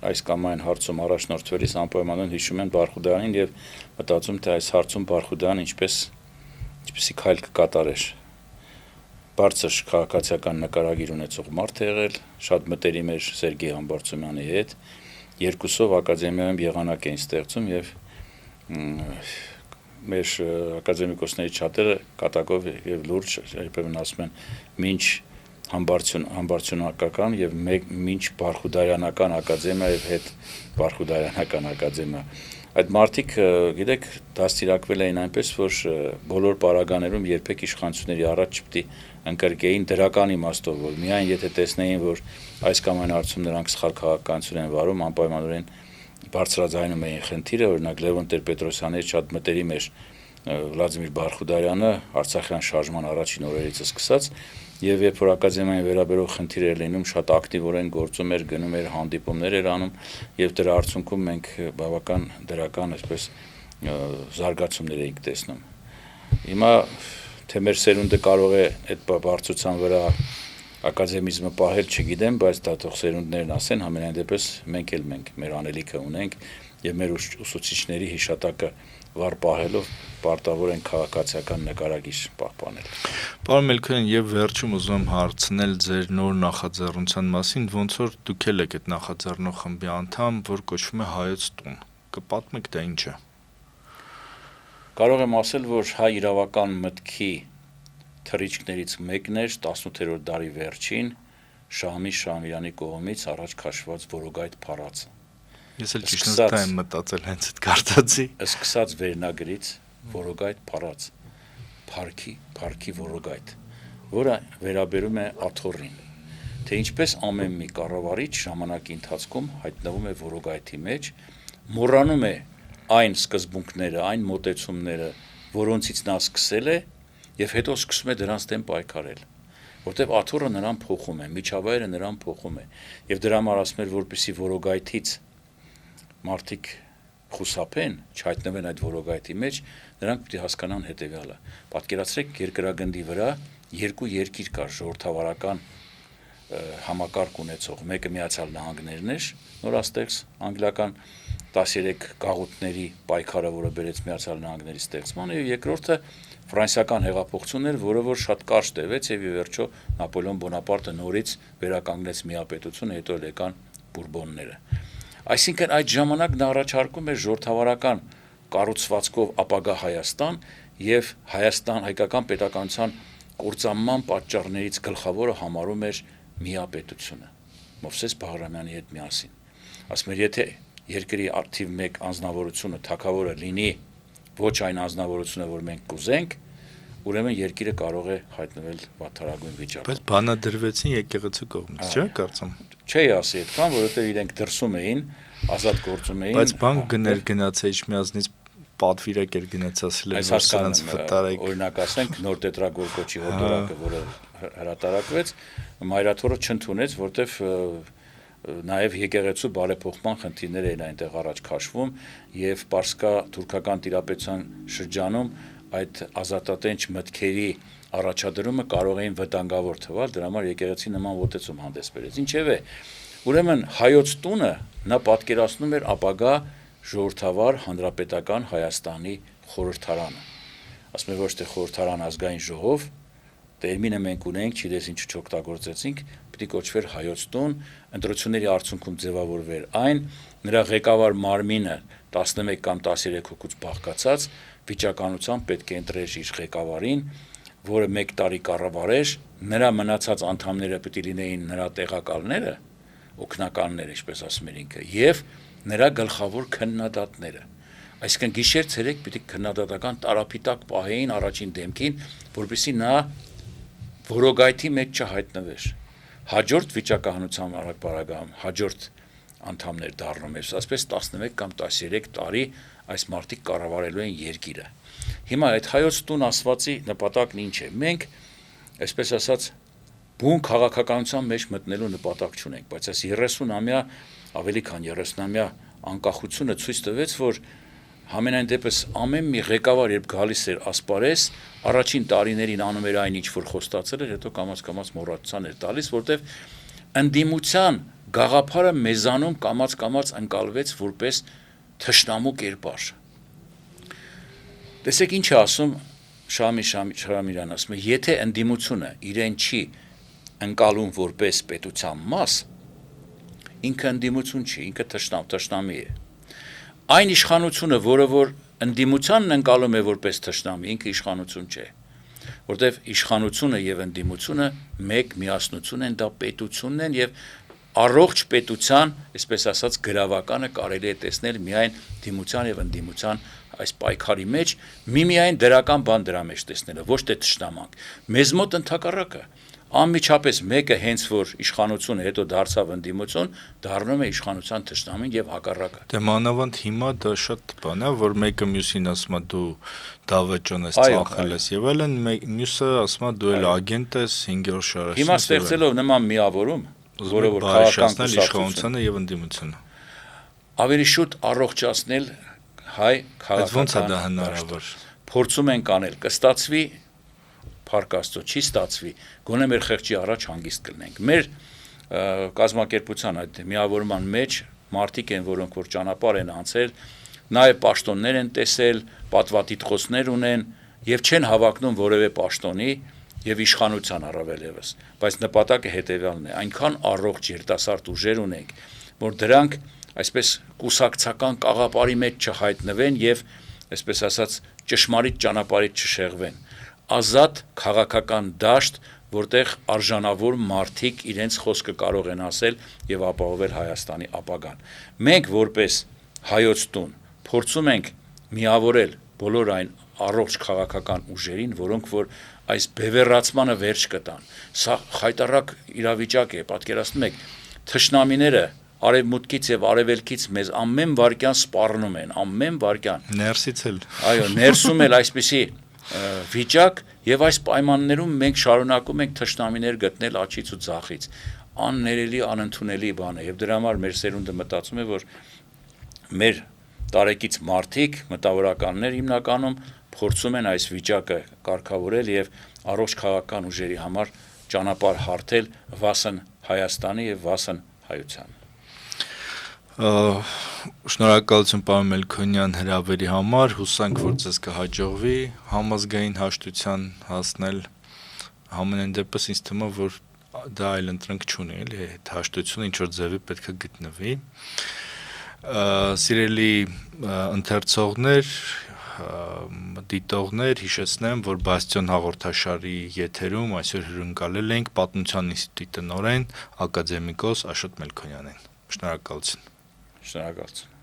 Speaker 2: այս կամ այն հարցում առաջնորդվելիս անպայմանորեն հիշում եմ Բարխուդայանին եւ մտածում թե այս հարցում Բարխուդայան ինչպեսի քայլ կկատարեր։ Բարձր քաղաքացիական նկարագիր ունեցող մարդ է եղել, շատ մտերիմ էր Սերգեյ Համբարձումյանի հետ, երկուսով ակադեմիայում եղանակ էին ստեղծում եւ մեր ակադեմիկոսների շատերը կատակով եւ լուրջ երբեմն ասում են մինչ համբարձյունակական եւ մինչ Բարխուդայանական ակադեմիա եւ հետ Բարխուդայանական ակադեմիա։ Այդ մարդիկ, գիտեք, դաստիարակվել էին այնպես, որ բոլոր պարագաներում երբեք իշխանությունների առաջ չպետք է ընկրկեին դրական իմաստով, որ միայն եթե տեսնեին, որ այս կամ այն հարցում նրանք սխալ քաղաքականություն են վարում, անպայմանորեն բարձրաձայնում էին խնդիրը, օրինակ Լևոն Տեր-Պետրոսյանի շատ մտերիմ էր Վլադիմիր Բարխուդարյանը Արցախյան շարժման առաջին օրերից սկսած, եւ երբ որ ակադեմիային վերաբերող խնդիր էր լինում, շատ ակտիվորեն գործում էր, գնում էր, հանդիպումներ էր անում եւ դրա արդյունքում մենք բավական դրական այսպես զարգացումներ էինք տեսնում։ Հիմա թե մեր սերունդը կարող է այդ բարձրության վրա ակադեմիզմը պահել, չգիտեմ, բայց դա թող սերունդներն ասեն, համենայն դեպս մենք մեր անելիքը ունենք եւ մեր ուսուցիչների հիշատակը վառ պահելով պարտավոր են քաղաքացիական նկարագիր պահպանել։
Speaker 1: Պարոն Մելքոյան, եւ վերջում ուզում եմ հարցնել ձեր նոր նախաձեռնության մասին, ոնց որ դուք եք այդ նախաձեռնող խմբի անդամ, որ կոչվում է Հայոց տուն։ Կպատմեք դա ինչ է։
Speaker 2: Կարող եմ ասել, որ հայ իրավական մտքի թռիչքներից մեկն էր 18-րդ դարի վերջին Շահմի Շամիրյանի կողմից առաջ քաշված Որոգայթ փառածը։
Speaker 1: Ես էլ ճիշտ եմ մտածել հենց այդ կարդացի։
Speaker 2: Սկսած վերնագրից Որոգայթ փառած, Փարքի Որոգայթ, որը վերաբերում է աթոռին, թե ինչպես ամեն մի կառավարիչ ժամանակի ընթացքում հայտնվում է Որոգայթի մեջ, մոռանում է այն սկզբունքները, այն մոտեցումները, որոնցից նա սկսել է, եւ հետո սկսում է դրանց դեմ պայքարել, որտեւ աթոռը նրան փոխում է, միջավայրը նրան փոխում է, եւ դրա համար ասում էր, որպեսի Որոգայթից մարդիկ խուսափեն, չհայտնվեն այդ Որոգայթի մեջ, նրանք պետք է հասկանան հետեւյալը։ Պատկերացրեք երկրագնդի վրա երկու երկիր կար, ժողովրդավարական համակարգ ունեցող, մեկը Միացյալ Նահանգներն էր, նորաստեղծ անգլիական 13 գաղութների պայքարը, որը բերեց Միացյալ Նահանգների ստեղծմանը, եւ երկրորդը ֆրանսիական հեղափոխությունն էր, որը որ շատ կարճ տևեց եւ ի վերջո Նապոլեոն Բոնապարտը նորից վերականգնեց միապետությունը, հետո եկան բուրբոնները։ Այսինքն այդ ժամանակ նա առաջարկում էր ժողովրդավարական կառուցվածքով ապագա Հայաստան եւ հայկական պետականության կործանման պատճառներից գլխավորը համարում էր միապետությունը Մովսես Բաղրամյանի հետ միասին։ Ասում էր, եթե երկրի ակտիվ մեկ անձնավորությունը թագավորը լինի ոչ այն անձնավորությունը, որ մենք կուզենք, ուրեմն երկիրը կարող է հայտնվել վատթարագույն վիճակում։
Speaker 1: Բայց բանադրվեցին եկեղեցու կողմից, չէ՞, կարծում։
Speaker 2: Չի ասի այդքան, որովհետեւ իրենք դրսում էին, ազատ գործում էին։
Speaker 1: Բայց բան գնաց Էջմիածնից պատվիրակ էր գնացել որ սրանց վտարեք։
Speaker 2: Օրինակ ասենք նոր տետրագորգոչի հորդորակը, որը հրատարակվեց, մայրաթորը չընդունեց, որտեվ նաև եկեղեցու բարեփոխման խնդիրներ էին այնտեղ առաջ քաշվում եւ պարսկա թուրքական տիրապետության շրջանում այդ ազատատենչ մտքերի առաջադրումը կարող էին վտանգավոր թվալ, դրա համար եկեղեցի նման ոտեցում հանդես բերեց։ Ինչևէ, ուրեմն Հայոց տունը նա պատկերացնում էր ապագա ժողովրդավար հանրապետական Հայաստանի խորհրդարանը։ Ասում եմ ոչ թե խորհրդարան ազգային ժողով, տերմինը մենք ունենք, չգիտես ինչու չօգտագործեցինք, պիտի կոչվեր Հայոց տուն, ընտրությունների արդյունքում ձևավորվեր այն, նրա ղեկավար մարմինը 11 կամ 13 հոգուց բաղկացած վիճականությամբ պետք է ընտրեր իր ղեկավարին, որը 1 տարի կառավարեր, նրա մնացած անդամները պետք է լինեին նրա տեղակալները, օգնականները, ինչպես ասում են ինքը, եւ նրա գլխավոր քննադատները։ Այսինքն գիշեր-ցերեկ պետք է քննադատական տարափիտակ պահեին առաջին դեմքին, որպեսզի նա Որոգայթի մեջ չհայտնվեր։ Հաջորդ վիճակահանության արագ-բարագայում հաջորդ անդամներ դառնում էր, ասես 11 կամ 13 տարի այս մարդիկ կառավարելու են երկիրը։ Հիմա այդ Հայոց տուն ասվածի նպատակն ինչ է։ Մենք, այսպես ասած, բուն քաղաքականության մեջ մտնելու նպատակ չունենք, բայց այս 30-ամյա, ավելի քան 30-ամյա անկախությունը ցույց տվեց, որ Համենայն դեպս ամեն մի ղեկավար երբ գալիս էր ասպարեզ, առաջին տարիներին անում էր այն ինչ որ խոստացել էր, հետո կամաց մոռացության էր տալիս, որտեվ ընդդիմության գաղափարը մեզանում կամաց ընկալվեց որպես թշնամու կերպար։ Տեսեք ինչ է ասում Շամի Շահրամիրյանը, ասում է, եթե ընդդիմությունը իրեն չի ընկալում որպես պետության մաս, ինքը ընդդիմություն չի, ինքը թշնամի է։ Այն իշխանությունը, որը որ ընդդիմությանն ընկալում է որպես թշնամի, ինքը իշխանություն չէ, որտեվ իշխանությունը եւ ընդդիմությունը մեկ միասնություն են, դա պետությունն են եւ առողջ պետության, այսպես ասած, գրավականը կարելի է տեսնել միայն դիմության եւ ընդդիմության այս պայքարի մեջ, միմիայն դրական բան դրա մեջ տեսնելը, ոչ թե թշնամանք։ Մեզ մոտ ընդհակառակը, անմիջապես մեկը հենց որ իշխանությունը հետո դարձավ ընդդիմություն, դառնում է իշխանության թշնամին եւ հակառակը։
Speaker 1: Դե մանավանդ հիմա դա շատ բան է, որ մեկը մյուսին ասում է դու դավեճոն ես,
Speaker 2: Այո,
Speaker 1: ծախել ես եւ այլն, մյուսը ասում է դու էլ ագենտ ես, 5-րդ շարաշրջան։
Speaker 2: Հիմա ստեղծելով նման միավորում, որը որ
Speaker 1: քաղաքական իշխանությունը եւ ընդդիմությունը։
Speaker 2: Ավելի շուտ առողջացնել հայ քաղաքական։
Speaker 1: Ոնց է դա հնարավոր։
Speaker 2: Փորձում ենք անել, կստացվի, փառք Աստծո, չի ստացվի, գոնե մեր խեղճի առաջ հանգիստ կլինենք։ Մեր կազմակերպության այդ միավորման մեջ մարդիկ են, որոնք որ ճանապարհ են անցել, նաև պաշտոններ են տեսել, պատվատիտխոսներ ունեն եւ չեն հավակնում որևէ պաշտոնի եւ իշխանության առավել եւս, բայց նպատակը հետեւյալն է, այնքան առողջ երիտասարդ ուժեր ունենք, որ դրանք այսպես կուսակցական կաղապարի մեջ չհայտնվեն եւ այսպես ասած ճշմարիտ ճանապարհից չշեղվեն։ Ազատ քաղաքական դաշտ, որտեղ արժանավոր մարդիկ իրենց խոսքը կարող են ասել եւ ապահովել Հայաստանի ապագան։ Մենք որպես հայոց տուն փորձում ենք միավորել բոլոր այն առողջ քաղաքական ուժերին, որոնք որ այս բևեռացմանը վերջ կտան։ Սա խայտարակ իրավիճակ է, պատկերացնում եք, թշնամիները արևմուտքից եւ արևելքից մեզ ամեն վարքյան սպառնում են, ամեն վարքյան։
Speaker 1: Ներսից էլ։
Speaker 2: Այո, ներսում էլ այսպեսի վիճակ եւ այս պայմաններում մենք շարունակում ենք թշնամիներ գտնել աչից ու ձախից։ Աններելի, անընդունելի բան է եւ դրա համար մեր սերունդը մտածում է, որ մեր տարեկից մարդիկ, մտավորականներ հիմնականում փորձում են այս վիճակը կարգավորել եւ առողջ քաղաքական ուժերի համար ճանապարհ հարթել վասն Հայաստանի եւ վասն հայության։
Speaker 1: Շնորհակալություն պարոն Մելքոնյան հրավերի համար, հուսանք, որ ձեզ կհաջողվի համազգային հաշտության հասնել, համենայն դեպս ինձ թվում է, որ դա այլ ընտրենք չունի, էլի, այդ հաշտությունը ինչ-որ ձևի պետք է գտնվի։ Սիրելի ընթերցողներ, դիտողներ, հիշեցնեմ, որ Բաստիոն հաղորդաշարի եթերում այսօր հյուրընկալել ենք Պատմության ինստիտուտի տնօրեն, ակադեմիկոս Աշոտ Մելքոնյանին։ Շնորհակալություն։
Speaker 2: Շնորհակալություն։